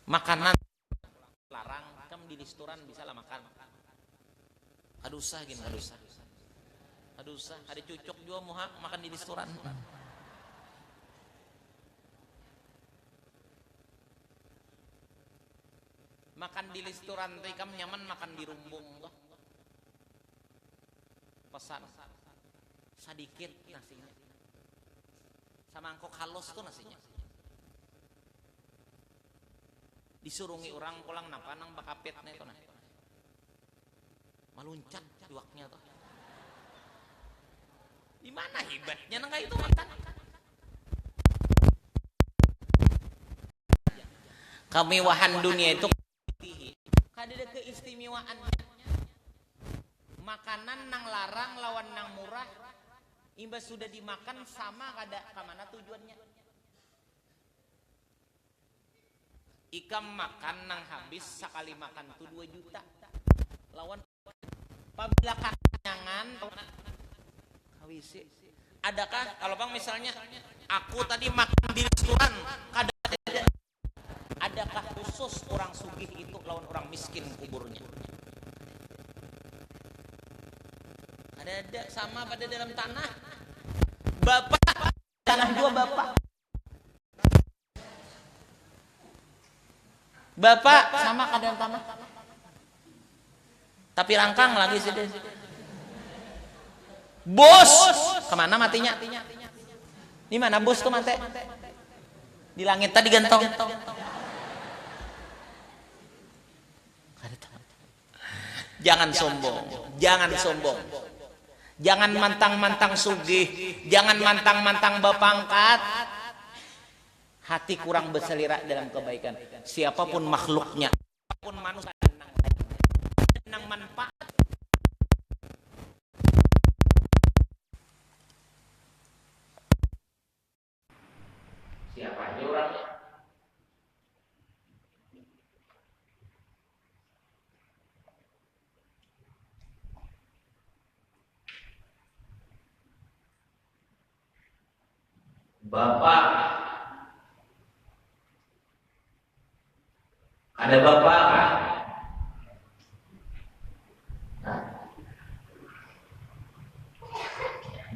Makanan larang kam di restoran bisa lah makan. Kadusa gini kadusa. Aduh usah, ada cucuk juga muha makan di restoran. Makan di restoran teh kam nyaman makan di rumbung tuh. Pesan sedikit nasinya. Samangkok halus tuh nasinya. Disurungi orang pulang napa nang bakapetnya tuh nah. Maluncat juaknya tuh. Di mana hebatnya nang itu makan? Kemewahan dunia itu kada ada keistimewaannya. Makanan nang larang lawan nang murah, imbas sudah dimakan sama kada kemana tujuannya. Ikam makan nang habis sekali makan tuh 2 juta. Lawan apabila kekenyangan kawisi. Adakah kalau bang misalnya aku tadi makan di restoran kada adakah khusus orang sugih itu lawan orang miskin kuburnya? Ada sama pada dalam tanah. Bapak tanah dua bapak. Bapak sama kadang tanah. Tapi rangkang lagi sih. Bos, kemana matinya? Di mana bos tuh mati? Di langit tadi gantong. Jangan sombong, jangan sombong. Jangan mantang-mantang sugih, jangan mantang-mantang bapangkat. Hati kurang berselera dalam kebaikan. Siapapun makhluknya, siapapun manusia nang manfaat. Siapa aja orangnya? Bapak, ada bapak kan? Nah.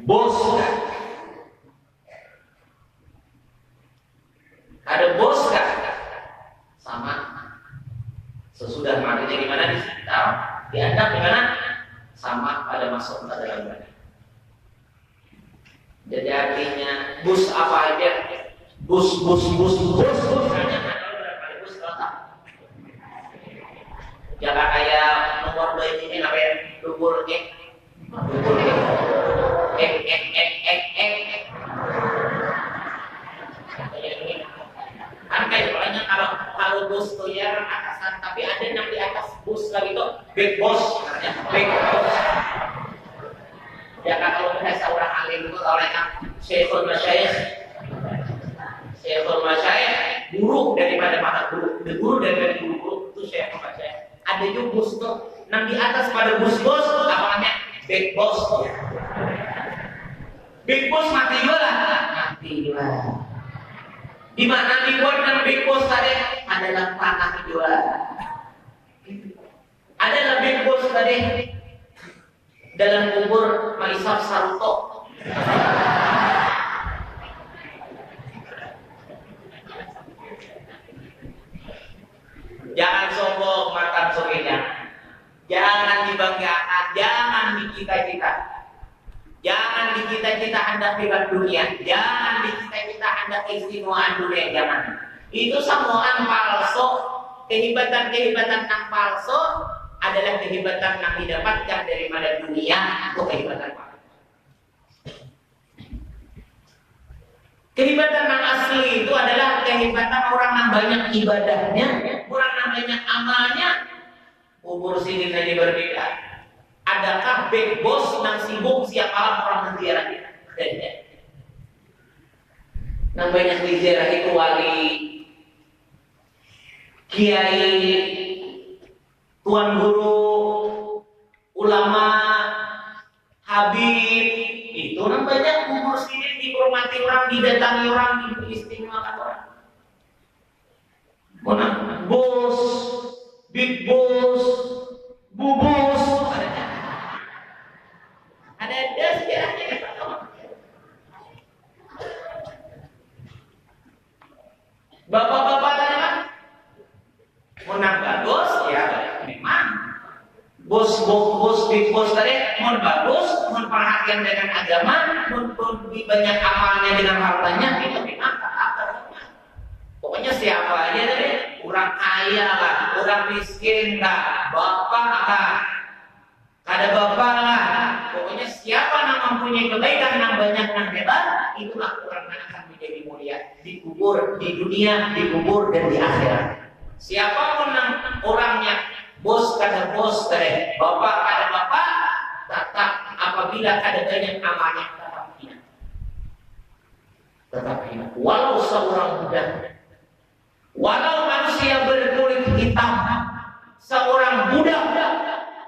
Bos kan? Ada bos kan? Sama. Sesudah matinya gimana di sekitar? Diadap gimana? Sama pada masuk ke dalam badan. Jadi artinya bus apa aja, bus hanya ada berapa bus kota. Jangan kayak nomor 2 ini apa ya, dubur kan kayak banyak kalau bus tuh ya atasan, tapi ada yang di atas bus lagi tuh big boss, namanya big boss. Ya kan kalau bahasa orang alim itu oleh Syekhul Masyayikh guru daripada mata guru daripada guru itu Syekhul Masyayikh. Ada juga bus tuh nang di atas pada bus apa namanya big boss. Big boss mati juga di mana dibuat nang big boss tadi adalah tanah juga. Adalah big boss tadi dalam kubur Maisar Saruto. Jangan sombong mantan sugihnya. Jangan dibanggakan, jangan dicita-cita. Jangan dicita-cita hendak hebat dunia. Jangan dicita-cita hendak keistimewaan dunia. Jangan. Itu semuaan palsu. Kehebatan-kehebatan yang palsu adalah kehebatan yang didapatkan daripada dunia atau kehebatan palsu. Kehebatan yang asli itu adalah kehebatan orang yang banyak ibadahnya, orang yang banyak amalnya. Umur sini saja berbeda. Adakah big boss yang sibuk siap malam orang menziarah kita? Yang banyak diziarah itu wali, kiai, tuan guru, ulama, habib, itu orang banyak umur sini dihormati orang, didatangi orang, diistimewakan orang. Mana? Bos, big boss, bu bos, Ada sejarahnya ya Pak. Bapak-bapak tadi Pak, menang bagus ya memang. Bos big boss tadi mau bagus, mau perhatian dengan agama, mau banyak amalnya dengan hartanya, itu memang apa? Pokoknya siapa aja deh, orang kaya lah, orang miskin lah, bapak lah, ada bapak lah, pokoknya siapa yang mempunyai kebaikan yang banyak yang hebat, itulah orang yang akan menjadi mulia, dikubur di dunia, dikubur dan di akhirat. Siapapun yang orangnya bos kada bos teh, bapak kada bapak, tetap apabila ada banyak amalnya tetap hina. Walau seorang budak, walau manusia berkulit hitam, seorang budak,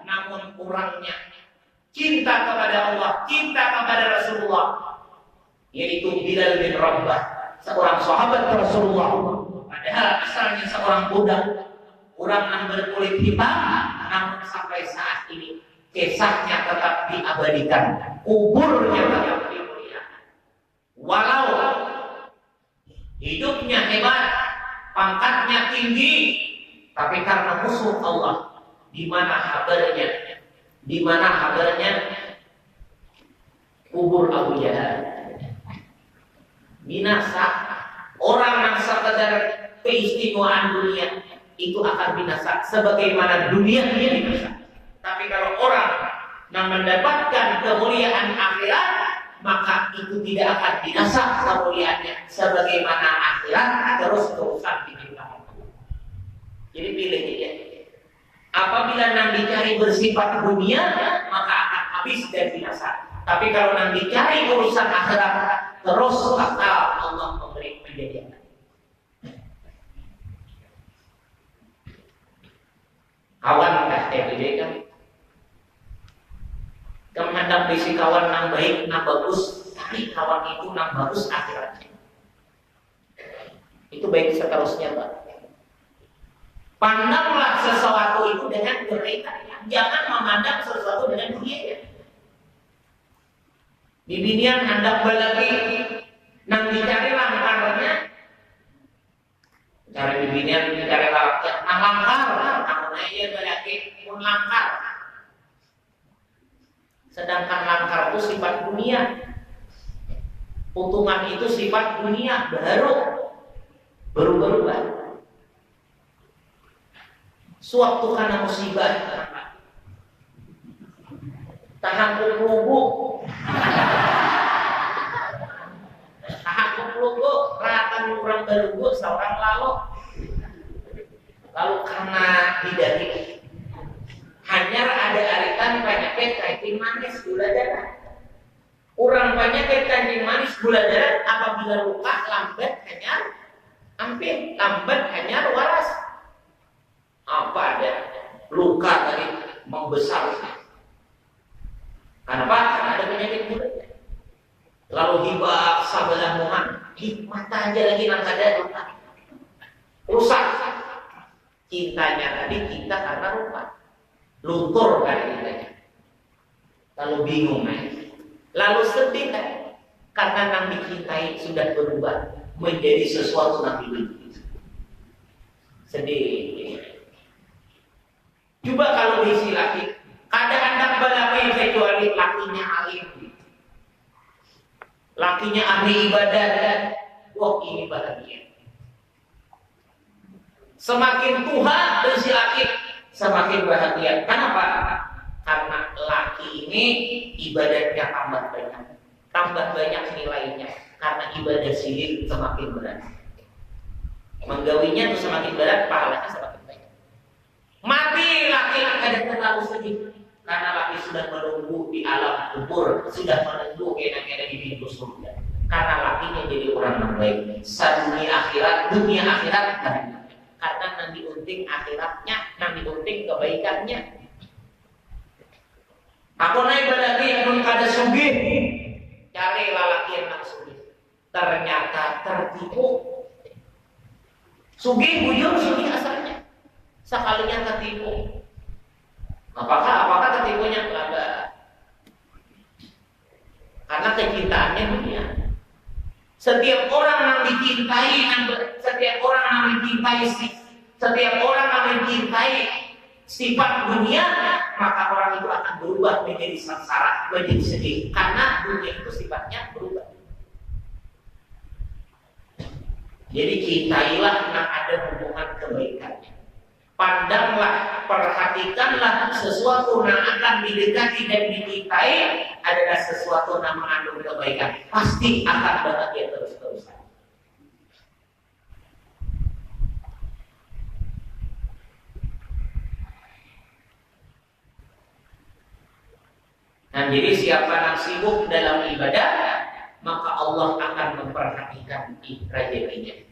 namun orangnya cinta kepada Allah, cinta kepada Rasulullah, yaitu Bilal bin Rabah, seorang sahabat Rasulullah. Padahal asalnya seorang budak, orang yang berkulit hitam, namun sampai saat ini kisahnya tetap diabadikan, kuburnya tetap dimuliakan. Walau hidupnya hebat, pangkatnya tinggi, tapi karena musuh Allah, di mana kabarnya? Di mana kabarnya kubur Abu Jahal binasa. Orang yang sekedar keistimewaan dunia itu akan binasa sebagaimana dunia ini binasa. Tapi kalau orang yang mendapatkan kemuliaan akhirat, maka itu tidak akan binasa kemuliaannya sebagaimana akhirat terus terusan diciptakan. Jadi pilih ya. Apabila yang dicari bersifat dunia, maka akan habis dan binasa. Tapi kalau yang dicari urusan akhirat, terus bakal Allah memberi kejadian. Kawan FTPD kan, kemendak bisi kawan nang baik, nang bagus, tapi kawan itu nang bagus akhiratnya. Itu baik seterusnya Pak. Pandanglah sesuatu itu dengan kebaikan, jangan memandang sesuatu dengan dunia. Di binian hendak balaki, nang dicari langkarnya, cari di binian dicari langkar, nang langkar, nang aja balaki pun langkar. Sedangkan langkar itu sifat dunia, untungan itu sifat dunia, baru berubah. Suatu karena musibah, tahan lubuk, ratan kurang berubuk seorang lalu karena didaki hanya ada aritan penyakit kencing manis gula darah. Kurang penyakit kencing manis gula darah apabila luka lambat hanya ampin, lambat hanya waras. Apa ada luka tadi membesar? Kenapa? Karena ada penyakit gula. Lalu hibah sabalah muhan, mata aja lagi nang ada luka. Rusak. Cintanya tadi cinta karena luka. Luntur kan cintanya. Lalu bingung kan. Lalu sedih kan. Karena yang dicintai sudah berubah menjadi sesuatu yang dibenci. Sedih. Coba kalau diisi laki, kadang-kadang balaki kecuali lakinya alim, lakinya ahli ibadah, wah ini bahagia. Semakin Tuhan berisi laki, semakin bahagia. Kenapa? Karena laki ini ibadahnya tambah banyak nilainya. Karena ibadah sihir semakin berat, menggawinya tuh semakin berat, pahalanya semakin banyak. Mati laki-laki ada terlalu sedih karena laki sudah menunggu di alam kubur, sudah menunggu kena-kena di pintu surga. Karena lakinya jadi orang yang baik, dunia akhirat karena nanti unting akhiratnya, nanti unting kebaikannya. Aku naik lagi yang kada sugih, cari lelaki yang sugih. Ternyata tertipu. Sugih bujur sugih asalnya. Sekalinya ketipu. Apakah ketipunya? Enggak. Karena kecintaannya dunia. Setiap orang yang dicintai, setiap orang yang mencintai sifat dunia, maka orang itu akan berubah menjadi sengsara, menjadi sedih. Karena dunia itu sifatnya berubah. Jadi cintailah yang ada hubungan kebaikannya. Pandanglah, perhatikanlah sesuatu yang akan didekati dan dicintai adalah sesuatu yang mengandung kebaikan. Pasti akan bahagia terus-terusan. Nah, jadi siapa yang sibuk dalam ibadah, maka Allah akan memperhatikan rezekinya.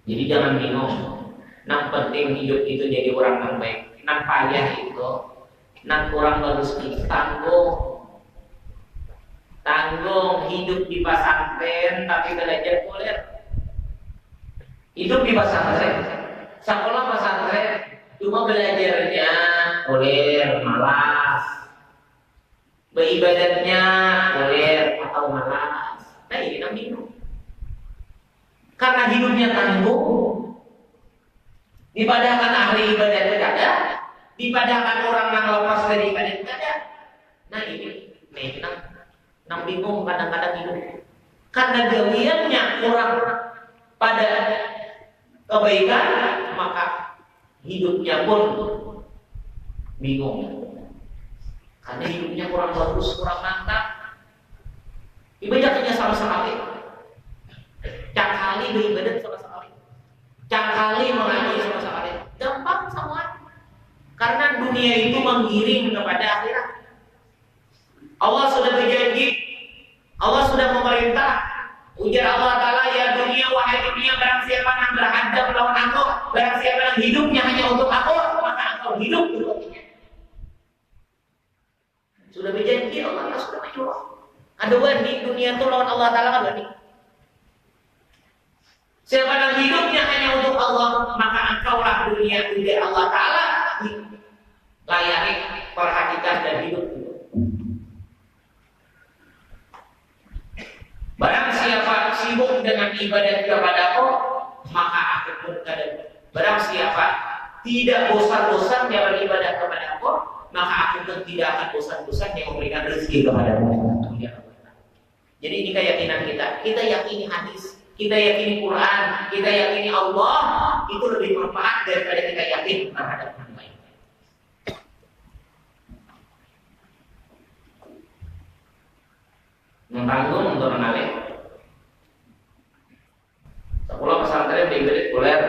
Jadi jangan bingung. Yang penting hidup itu jadi orang yang baik. Yang payah itu, yang kurang bagus itu tanggung hidup di pesantren tapi belajar kuliah. Hidup di pesantren, sekolah pesantren, cuma belajarnya kuliah malas, beribadatnya kuliah atau malas. Nah ini yang bingung. Karena hidupnya tanggung, dipadahkan ahli ibadah tidak ada, dipadahkan orang yang lepas dari ibadah tidak ada. Nah ini nang bingung kadang-kadang hidup. Karena gawiannya kurang pada kebaikan, maka hidupnya pun bingung. Karena hidupnya kurang bagus, kurang mantap. Ibadahnya sama sekali. Cakali beribadah sama sekali. Cakali mengaji sama sekali. Gampang semua. Karena dunia itu menggiring kepada akhirat. Allah sudah berjanji, Allah sudah memerintah. Ujar Allah Ta'ala, ya dunia, wahai dunia, barang siapa yang berhadap melawan aku, barang siapa yang hidupnya hanya untuk aku, maka engkau hidup untuknya. Sudah berjanji Allah sudah menyuruh. Ada wani dunia itu lawan Allah Ta'ala kan wani. Siapa yang hidupnya hanya untuk Allah, maka engkaulah dunia ujar Allah Ta'ala layani, perhatikan dan hidup. Barang siapa sibuk dengan ibadah kepadaku, maka aku pun kadang. Barang siapa tidak bosan-bosan dalam ibadah kepadaku, maka aku pun tidak akan bosan-bosan yang memberikan rezeki kepadamu. Jadi ini keyakinan kita. Kita yakini hadis, kita yakini Quran, kita yakini Allah, itu lebih bermanfaat daripada kita yakin terhadap orang lain. Mentanggung untuk mengalir. Sekolah pesantren beribadah kuliah.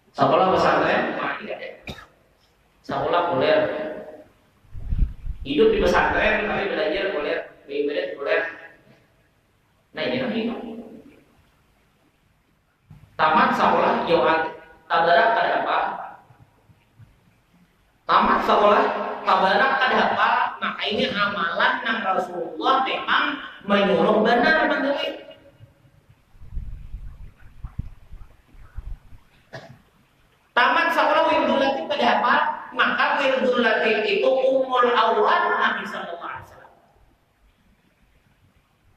Sekolah pesantren tidak ada. Sekolah kuliah. Hidup di pesantren tapi belajar kuliah, beribadah kuliah. Nah ini kan hidup. Tamat sekolah jauhan tabarak kada apa? Tamat sekolah tabarak kada apa? Maka ini amalan yang Rasulullah memang menyuruh benar teman-teman. Tamat sekolah wirdul latif pada apa? Maka wirdul latif itu umul awal Nabi sallallahu alaihi wasallam.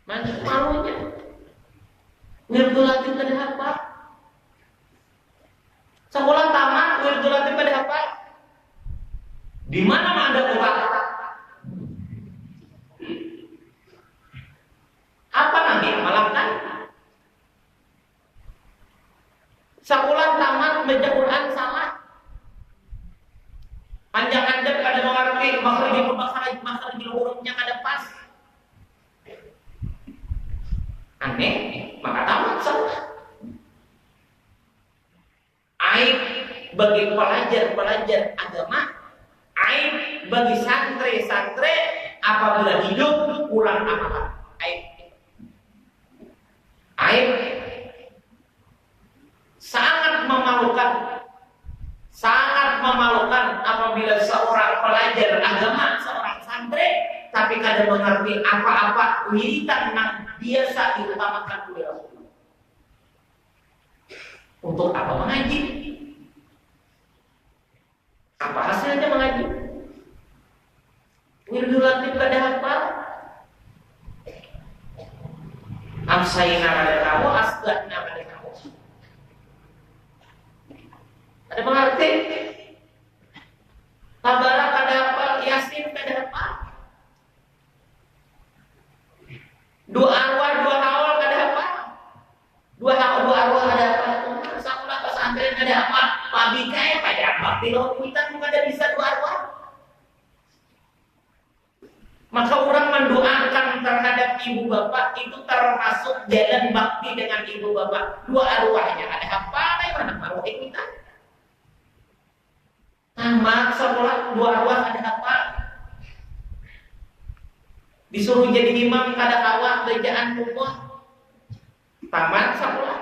Mana malunya? Wirdul latif pada apa? Sekolah tamat wirdul latif pada apa? Di mana ada Quran? Apa nanti amalkan? Sekolah tamat baca Quran salah. Panjang adab pada mengerti makhrajul hurufnya kada pas. Aneh, maka tamat salah. Aib bagi pelajar agama, aib bagi santri apabila hidup kurang amalan. Aib sangat memalukan apabila seorang pelajar agama, seorang santri tapi kadang mengerti apa-apa wiridan yang biasa diutamakan oleh Rasulullah. Untuk apa mengaji? Apa hasilnya mengaji? Wirdul Latif kada hafal. Amsayna kada tahu, asgatna kada tahu. Ada mengerti? Tabarak kada hafal, Yasin kada hafal. Dua arwah, dua awal kada hafal. Dua arwah kada hafal. Sakulah pesantren kada hafal. Pabikai kada hafal. Tilau kuitan kada bisa dua arwah. Maka orang mendoakan terhadap ibu bapak itu termasuk jalan bakti dengan ibu bapak. Dua arwahnya ada apa? Ada arwah kita. Tamat sekolah dua arwah ada apa? Disuruh jadi imam kada kawat bacaan umum. Tamat sekolah.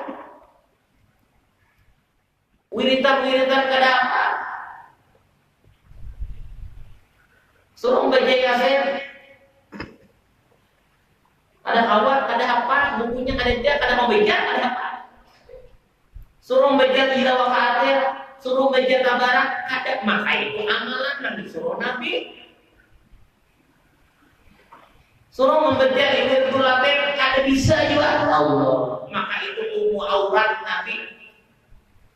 Wiritan kada apa? Suruh baca Yasin. Ada kawat, ada apa, bukunya ada dia, ada mau baca, ada apa. Suruh baca Ila wa Khatir, suruh baca Tabarak, ada. Maka itu amalan yang disuruh Nabi. Suruh membaca Wirdul Latif, ada bisa juga Allah. Maka itu umum aurat Nabi.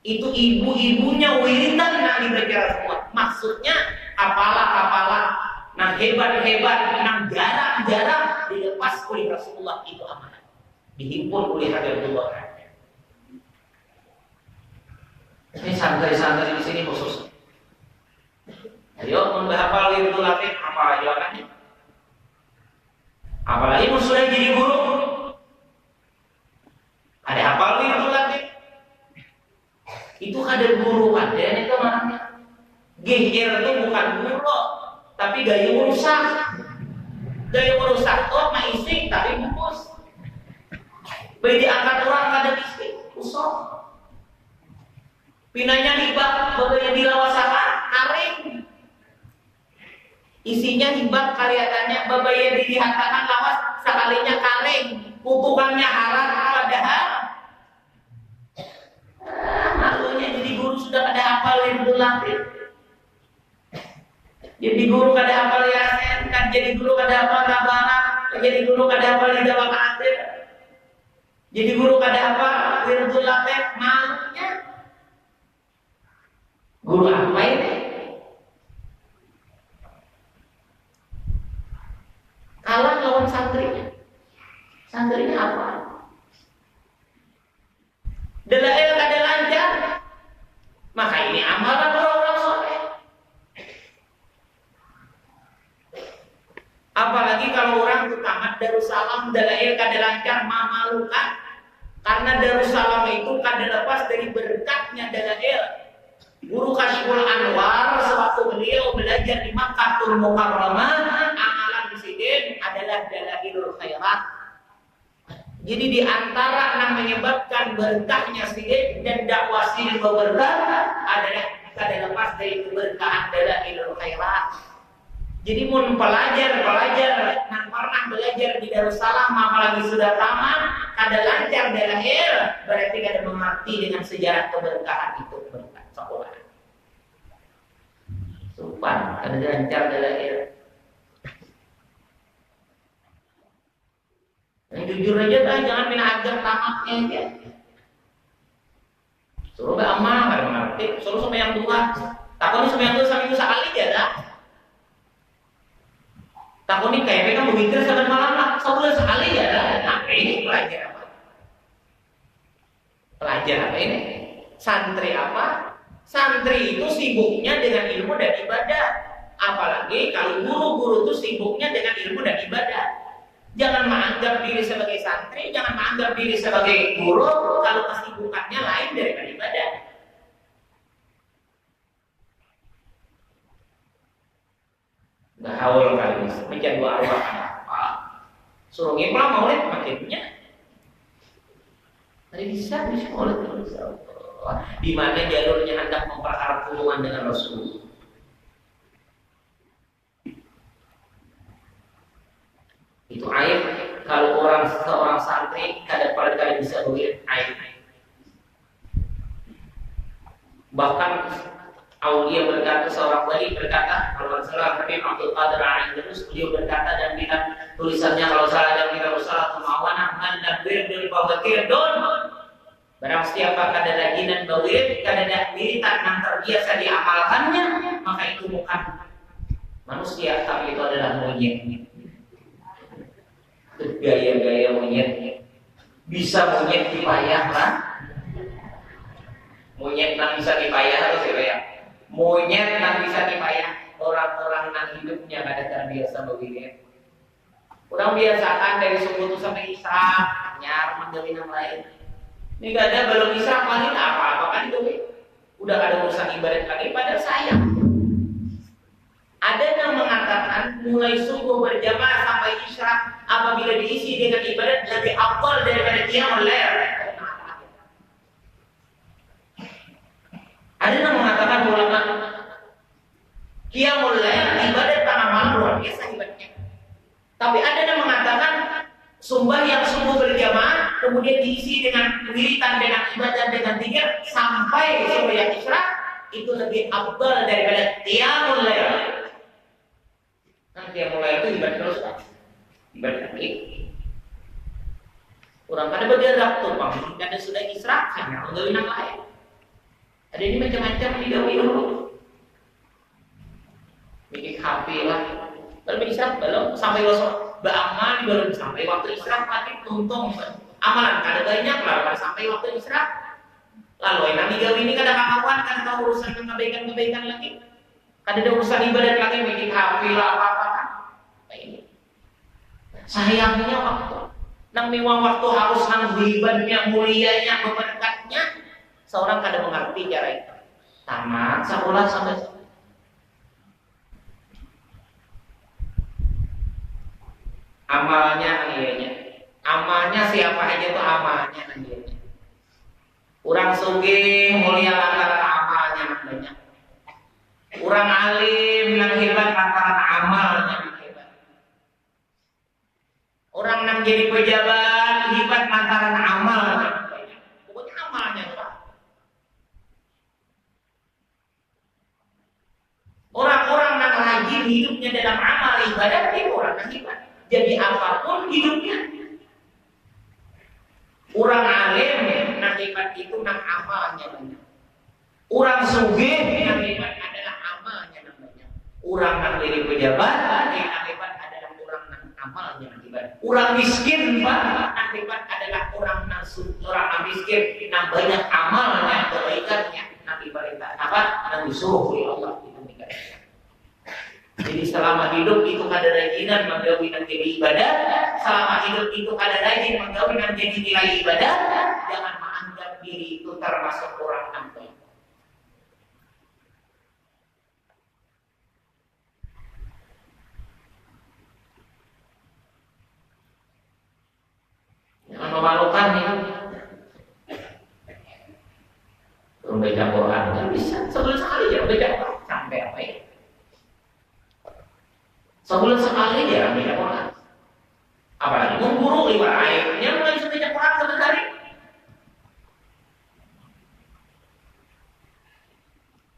Itu ibu-ibunya wiritan Nabi baca semua. Maksudnya apalah. Nah hebat, nah jarang dilepas oleh Rasulullah itu amanah. Dihimpun oleh Habibullah. Ini santri-santri di sini khusus. Ayo menghafal Wirdul Latif apa jawabannya? Apalagi sudah jadi guru. Ada hafal Wirdul Latif. Itu ada guru ada itu namanya. GR itu bukan guru. Tapi gaya merusak oh maising tapi bungkus. Baik diangkat orang kada miskin, usok. Pinanya hibak, babanya dilawasakan, karing. Isinya hibak kelihatannya, babanya dilihatkan lawas, sekalinya karing. Kutukannya haram padahal. Malunya jadi guru sudah kada hafal Wirdul Latif. Jadi guru kada hafal Yasin, kan jadi guru kada hafal Tabarak, jadi guru kada hafal Ila wa Khatir. Jadi guru kada hafal Wirdul Latif, malunya. Guru apa ini? Kalah lawan santrinya. Santrinya apa? Dalail kada lancar. Maka ini amalan orang-orang soleh. Apalagi kalau orang itu tamat Darussalam dalail kada lancar mamalukan. Karena Darussalam itu kada lepas dari berkatnya dalail. Guru Kasyiful Anwar sewaktu beliau belajar di Makkahul Mukarramah, amalan presiden adalah dalailul khairat. Jadi di antara yang menyebabkan berkahnya sidik dan dakwah sidik berkah adalah kada lepas dari keberkahan dalailul khairat. Jadi mun pelajar yang pernah belajar di Darussalam apalagi sudah tamat kada lancar dalail berarti kada mengerti dengan sejarah keberkahan itu berkat sekolah. Sumpah kada lancar dalail. Yang jujur aja dah jangan main ajar tamatnya aja. Suruh amal kada mengerti, suruh sembahyang dua. Takutnya sembahyang dua seminggu sekali ya dah. Takut ini kayak mereka berpikir saban malam lah, sebulan sekali ya dah. Nah ini pelajar apa? Pelajar apa ini? Santri apa? Santri itu sibuknya dengan ilmu dan ibadah. Apalagi kalau guru-guru itu sibuknya dengan ilmu dan ibadah. Jangan menganggap diri sebagai santri, jangan menganggap diri sebagai guru kalau kesibukannya lain daripada ibadah. Haul kali menjadi dua arwah apa? Suruh ngiplah maulid makinnya. Tadi bisa maulid bisa. Di mana jalurnya hendak memperharap hubungan dengan Rasul. Itu aib kalau seorang santri kadang-kadang bisa begitu aib. Bahkan Aulia berkata, seorang wali berkata, kalau salah Habib Abdul Qadir Al-Indus, beliau berkata dan bilang tulisannya kalau salah dan kita salah kemawanan anda berdiri bahwa tirdon. Barang siapa kadang dan bawir, kadang militan yang terbiasa diamalkannya, maka itu bukan manusia, tapi itu adalah monyet. Gaya-gaya monyet. Bisa monyet dipayah lah. Monyet yang bisa dipayah atau siapa ya? Monyet yang bisa dipayah. Orang-orang yang hidupnya kada terbiasa bawir. Kurang biasakan dari subuh itu sampai isya, nyar menggawin yang lain. Ini gak ada belum isya paling apa-apa kan itu. Udah ada urusan ibadat lagi pada sayang. Ada yang mengatakan mulai subuh berjamaah sampai isya apabila diisi dengan ibadat lebih afdal daripada qiyamul lail. Ada yang mengatakan ulama qiyamul lail ibadat tanah malam luar biasa ibadatnya. Tapi ada yang mengatakan sembahyang subuh berjamaah kemudian diisi dengan wiritan, dengan ibadah, dengan zikir sampai sembahyang isya itu lebih afdal daripada qiyamul lail. Nah, qiyamul lail itu ibadah terus kan? Ibadah lagi. Orang pada bergerak tuh, Bang. Kada sudah isya hanya untuk yang lain. Ada ini macam-macam di dulu. Bikin HP lah. Kalau isya belum sampai wasok. Beramal baru sampai waktu istirahat lagi untung amalan kada banyak lah sampai waktu istirahat. Lalu yang tiga ini kada kawan kan tahu urusan kebaikan lagi. Kada ada urusan ibadat lagi bikin HP lah apa-apa kan. Ini. Sayangnya waktu. Nang memang waktu harus nang ibadahnya mulianya berberkatnya seorang kada mengerti cara itu. Tamat sekolah sampai amalnya akhirnya. Amalnya siapa aja tuh amalnya akhirnya. Orang sugih mulia lantaran amalnya banyak. Orang alim nang hebat lantaran amalnya hebat. Orang nang jadi pejabat hebat lantaran amalnya banyak. Pokoknya amalnya Pak. Orang-orang nang rajin hidupnya dalam amal ibadah itu orang nang hebat. Jadi apapun hidupnya. Orang alim nang hebat itu nang amalnya banyak. Orang sugih nang hebat adalah amalnya nang banyak. Orang nang jadi pejabat nang hebat adalah orang nang amalnya nang hebat. Orang miskin Pak nang hebat adalah orang nang miskin nang banyak amalnya, kebaikannya nang ibadah apa nang disuruh oleh Allah itu demikian. Jadi selama hidup itu kada rajinan menggawi dan jadi ibadah, selama hidup itu kada rajin menggawi dan jadi nilai ibadah, jangan menganggap diri itu termasuk orang ampun. Jangan memalukan ya. Belum baca Quran nggak bisa, sebulan sekali ya baca Quran sampai apa ya? Sebulan sekali jarang baca Quran. Apalagi memburu liwat airnya mulai bisa baca Quran satu hari.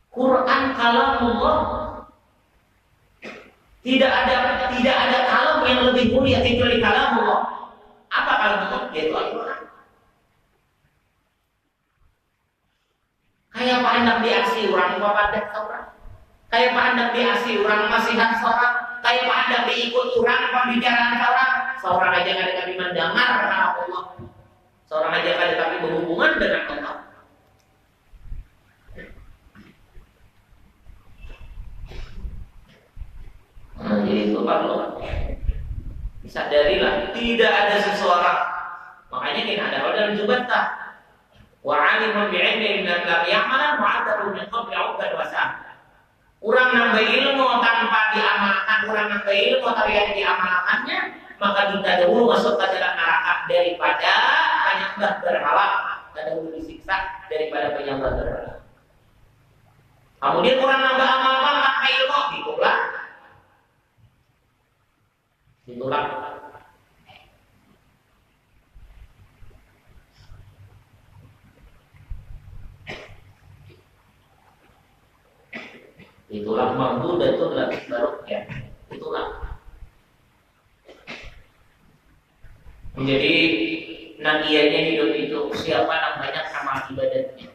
Quran kalamullah. Tidak ada kalam yang lebih mulia kecuali kalamullah. Apa kalamullah? Yaitu Al-Quran. Kayak apa hendak diaksi orang papadat seorang. Kayak apa hendak diaksi orang masihat seorang. Kayak apa hendak diikut orang pembicaraan seorang. Seorang aja kada kami mendengar karena Allah. Seorang aja kada kami berhubungan dengan Allah. Nah, jadi itu perlu disadarilah tidak ada seseorang. Makanya kita ada dalam Jubatah. Wa alimun bi'ilmi lam ya'malan mu'adzabun min qabli 'ubad wa sa'ah. Orang nambah ilmu tanpa diamalkan, orang nambah ilmu tapi yang diamalkannya, maka kita dahulu masuk ke dalam neraka daripada penyembah berhala. Kita dahulu disiksa daripada penyembah berhala. Kemudian orang nambah amalkan tanpa ilmu ditolak. Itulah mawdudatun lati barokah. Itulah. Menjadi nagiannya hidup itu siapa yang banyak amal ibadatnya.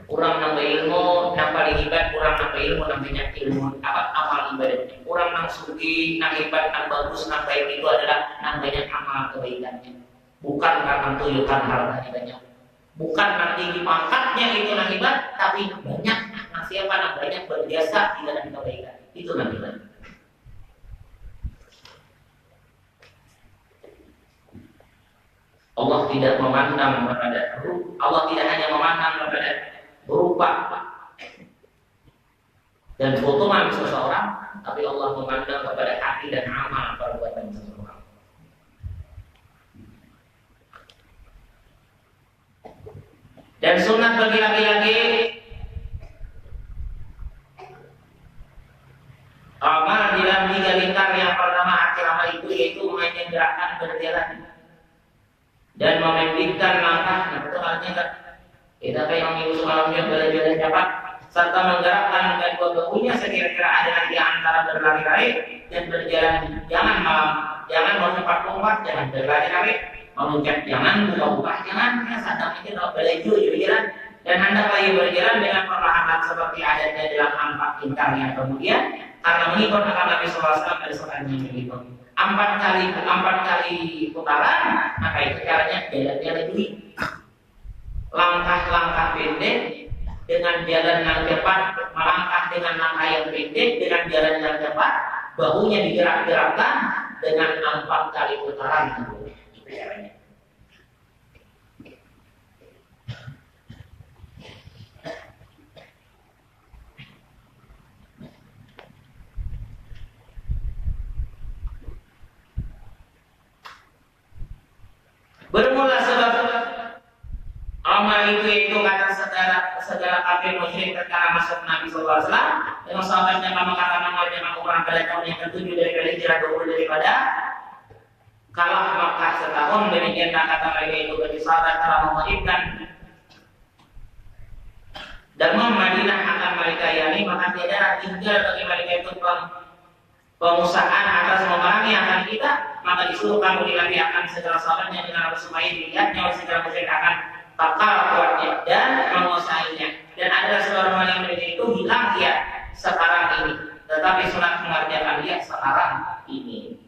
Kurang nambah ilmu, nambah hebat, kurang nambah ilmu, nambahnya ilmu apa amal ibadatnya. Kurang nang sugi, nang hebat, nang bagus, nang baik itu adalah nambahnya amal kebaikannya. Bukan karena tuyukan harta banyak. Bukan nang tinggi pangkatnya itu nang hebat, tapi banyak nang siapa nang banyak berjasa di dalam kebaikan. Itu nang hebat. Allah tidak memandang kepada Allah tidak hanya memandang kepada berupa dan potongan seseorang, tapi Allah memandang kepada hati dan amal perbuatan seseorang. Dan sunat bagi laki-laki amal di dalam 3 lingkar. Yang pertama akhir amal itu yaitu menyegerakan berjalan dan memendekkan langkah. Nah, itu halnya kan kita kayak mengurus malamnya berjalan cepat serta menggerakkan kedua bahunya sekira-kira ada nanti antara berlari-lari dan berjalan. Jangan melompat-lompat, jangan berlari-lari, meloncat jangan, buka-buka jangan, ya sadang itu kalau belajar jalan dan hendaklah berjalan dengan perlahan seperti adanya dalam 4 lingkar yang kemudian karena mengikut akan Nabi SAW ada seorang yang mengikut 4 kali putaran, maka itu caranya jalannya lebih langkah-langkah pendek dengan jalan yang cepat, melangkah dengan langkah yang pendek dengan jalan yang cepat, bahunya digerak-gerakkan dengan 4 kali putaran. Itu caranya. Bermula sebab amal itu kata segala kafir musyrik tatkala masuk Nabi sallallahu alaihi wasallam dengan sahabatnya maka nama orang pada tahun yang ke-7 dari hijrah daripada kalah Makkah setahun. Demikian kata mereka itu bagi sahabat telah mengwajibkan dan Madinah akan mereka yakni maka tidak tinggal bagi mereka itu pengusahaan atas memerangi akan kita, maka disuruh kamu dilaki akan segala sahabatnya dengan harus supaya dilihatnya oleh segala musyrik akan takal kuatnya dan menguasainya. Dan adalah seorang yang mereka itu hilang dia sekarang ini, tetapi sunat mengerjakan dia sekarang ini.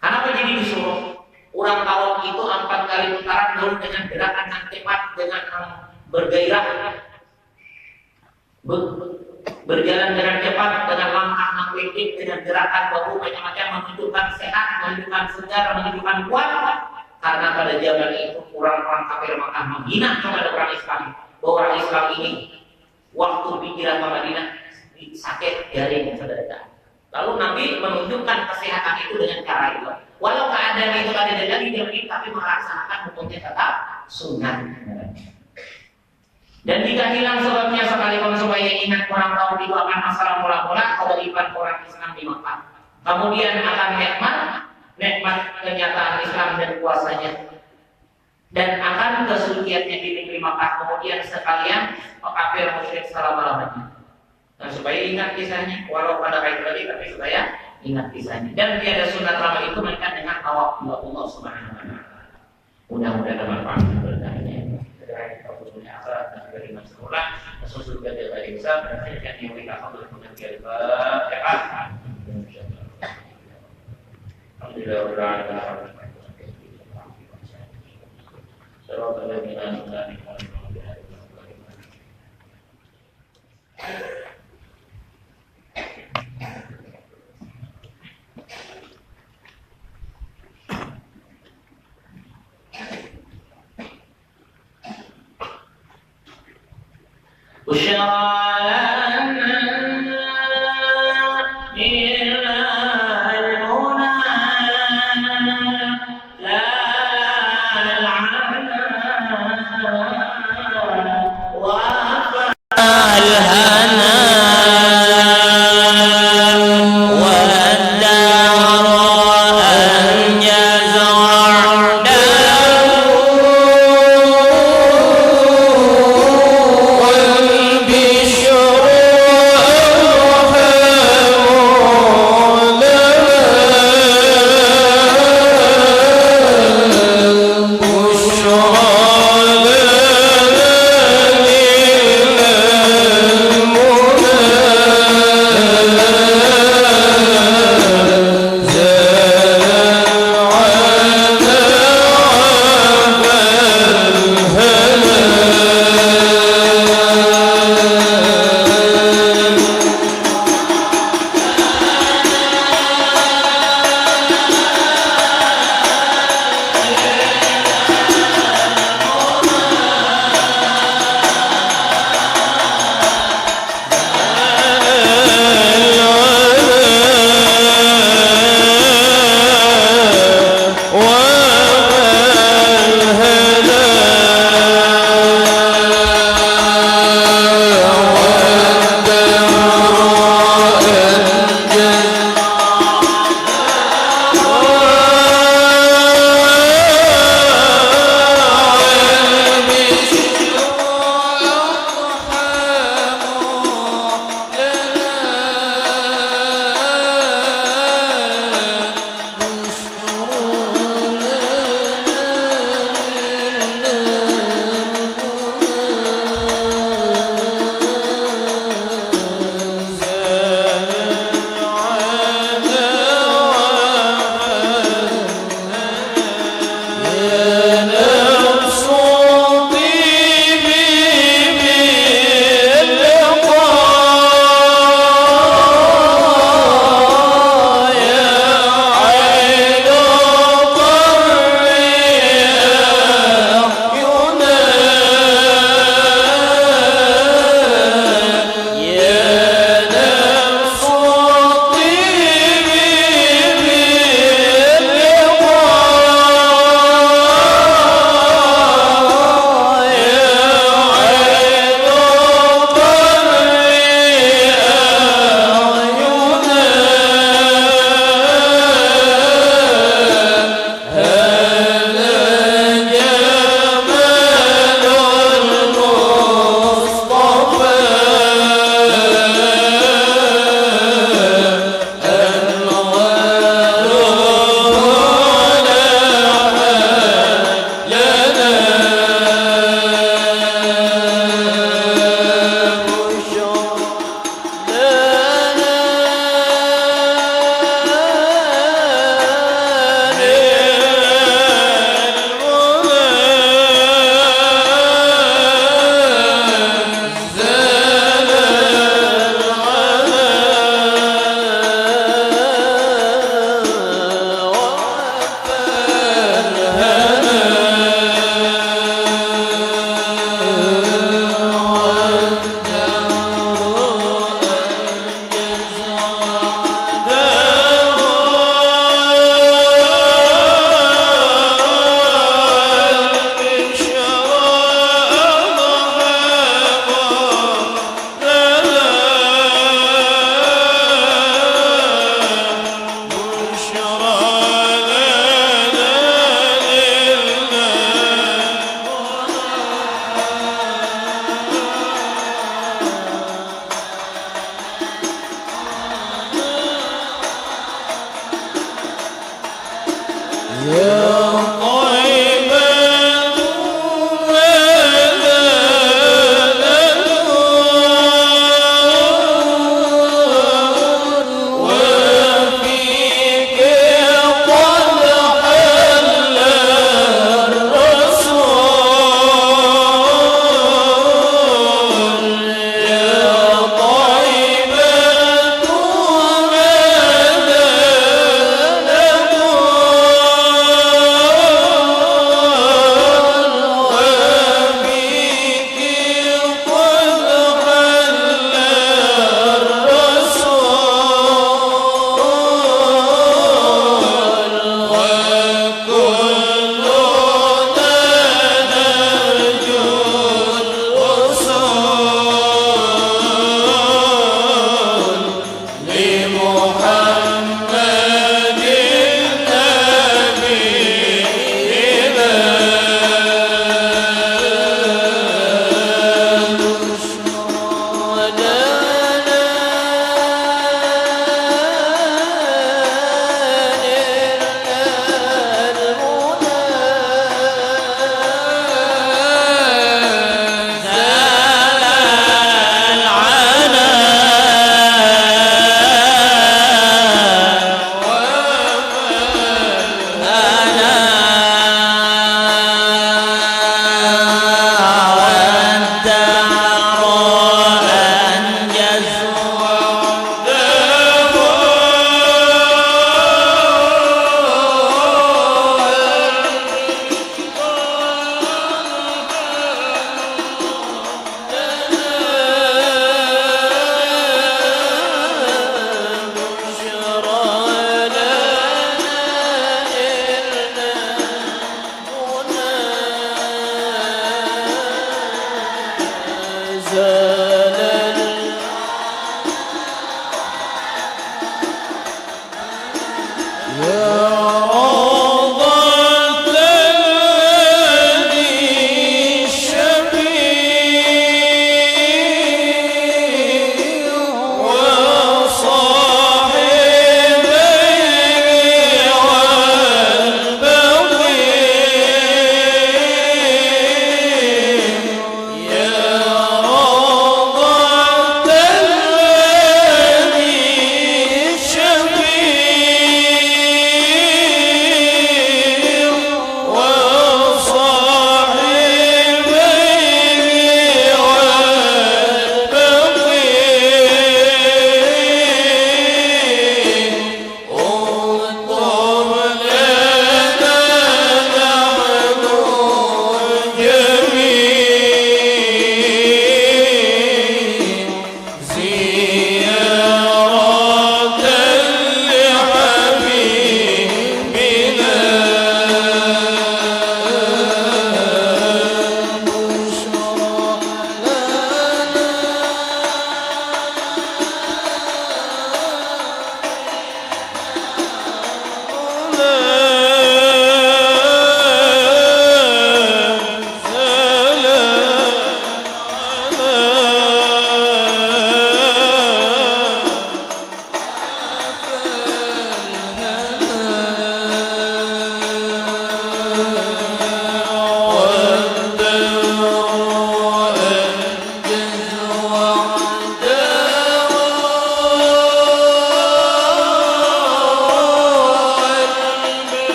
Kenapa jadi disuruh? Orang tahun itu 4 kali putaran dulu dengan gerakan yang cepat, dengan bergairah, berjalan dengan cepat, dengan langkah yang pendek, dengan gerakan bahu macam-macam, menunjukkan sehat, menunjukkan segar, menunjukkan kuat. Karena pada zaman itu orang-orang kafir Makkah menghina kepada orang Islam, bahwa orang Islam ini waktu pikiran ke Madinah sakit jaring saudara. Lalu Nabi menunjukkan kesehatan itu dengan cara itu. Walau keadaan itu ada dari diri, tapi melaksanakan hukumnya tetap sunnah. Dan jika hilang sebabnya sekalipun supaya ingat orang tahu itu akan masalah mula-mula kewajiban orang Islam di Makkah. Kemudian akan nikmat kenyataan Islam dan kuasanya. Dan akan kesuciannya di negeri Makkah. Kemudian sekalian kafir musyrik selama-lamanya. Dan supaya ingat kisahnya, walau pada kait tadi, tapi supaya ingat kisahnya. Dan tiada sunat ramal itu melainkan dengan tawaf kepada Allah Subhanahu wa taala. Mudah-mudahan bermanfaat berkahnya. Kemudian akhirat dan juga dengan semula sesuatu dari hisab dan yang dimuliakan Allah kemudian Al-Fatihah. Alhamdulillah rabbil alamin. Sallallahu alaihi wa sallam. Sure.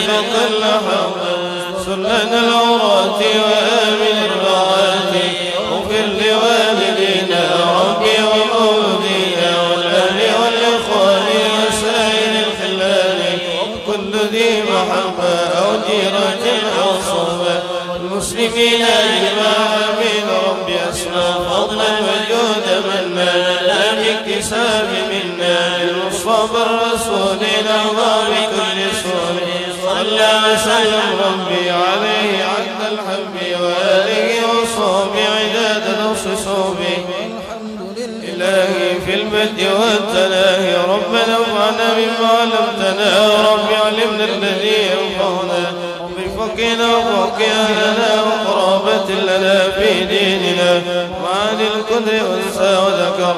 كل حق سلنا العورات وآمن الروات اغفر لوالدينا ربي ومولدينا والأهل والإخوان وسائر الخلان كل ذي محبة أو جيرة أو صحبة المسلمين أجمعين آمين ربي أسمع فضلا وجود منا لا باكتساب منا للمصطفى الرسول الأعظم كل سور صلى وسلم ربي عليه عد الحب وآله وصحبه عداد نص صوبه إلهي في المد والتلاهي ربنا انفعنا بما علمتنا ربي علمنا الذي ينفعنا ربي فقنا وفق أهلنا وقرابة لنا في ديننا وعن الكل أنسى وذكر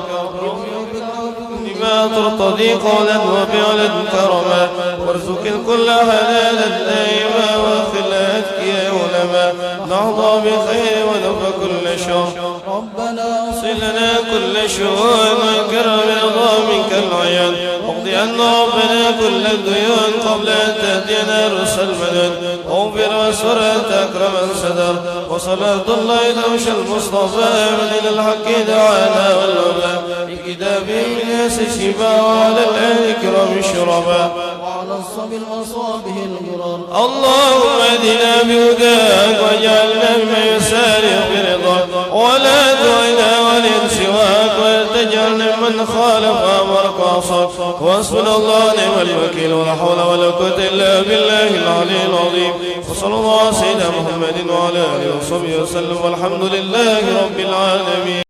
بما ترتضي قولا وفعلا كرما وارزق الكل حلالا دائما واغفر الأذكياء علما نحظى بخير ونفى كل شر ربنا صلنا كل شؤون والكرم رضا منك العيان واقضي عنا ربنا كل الديون قبل أن تهدينا رسل المدد واغفر وسرة أكرم صدر وصلاة الله دوش المصطفى من الحق دعانا والهدى بكتابه من ياس الشفاء وعلى الأهل كرام الشرباء وعلى الصبي وصابه الغرام اللهم اهدنا بهداك واجعلنا ممن يسارع برضاك ولا تعنا ولن سواك ولا تجعلنا ممن خالف امرك وعصاك وحسبنا الله نعم الوكيل ولا حول ولا قوه الا بالله العلي العظيم وصلى الله على سيدنا محمد وعلى اله وصحبه وسلم والحمد لله رب العالمين.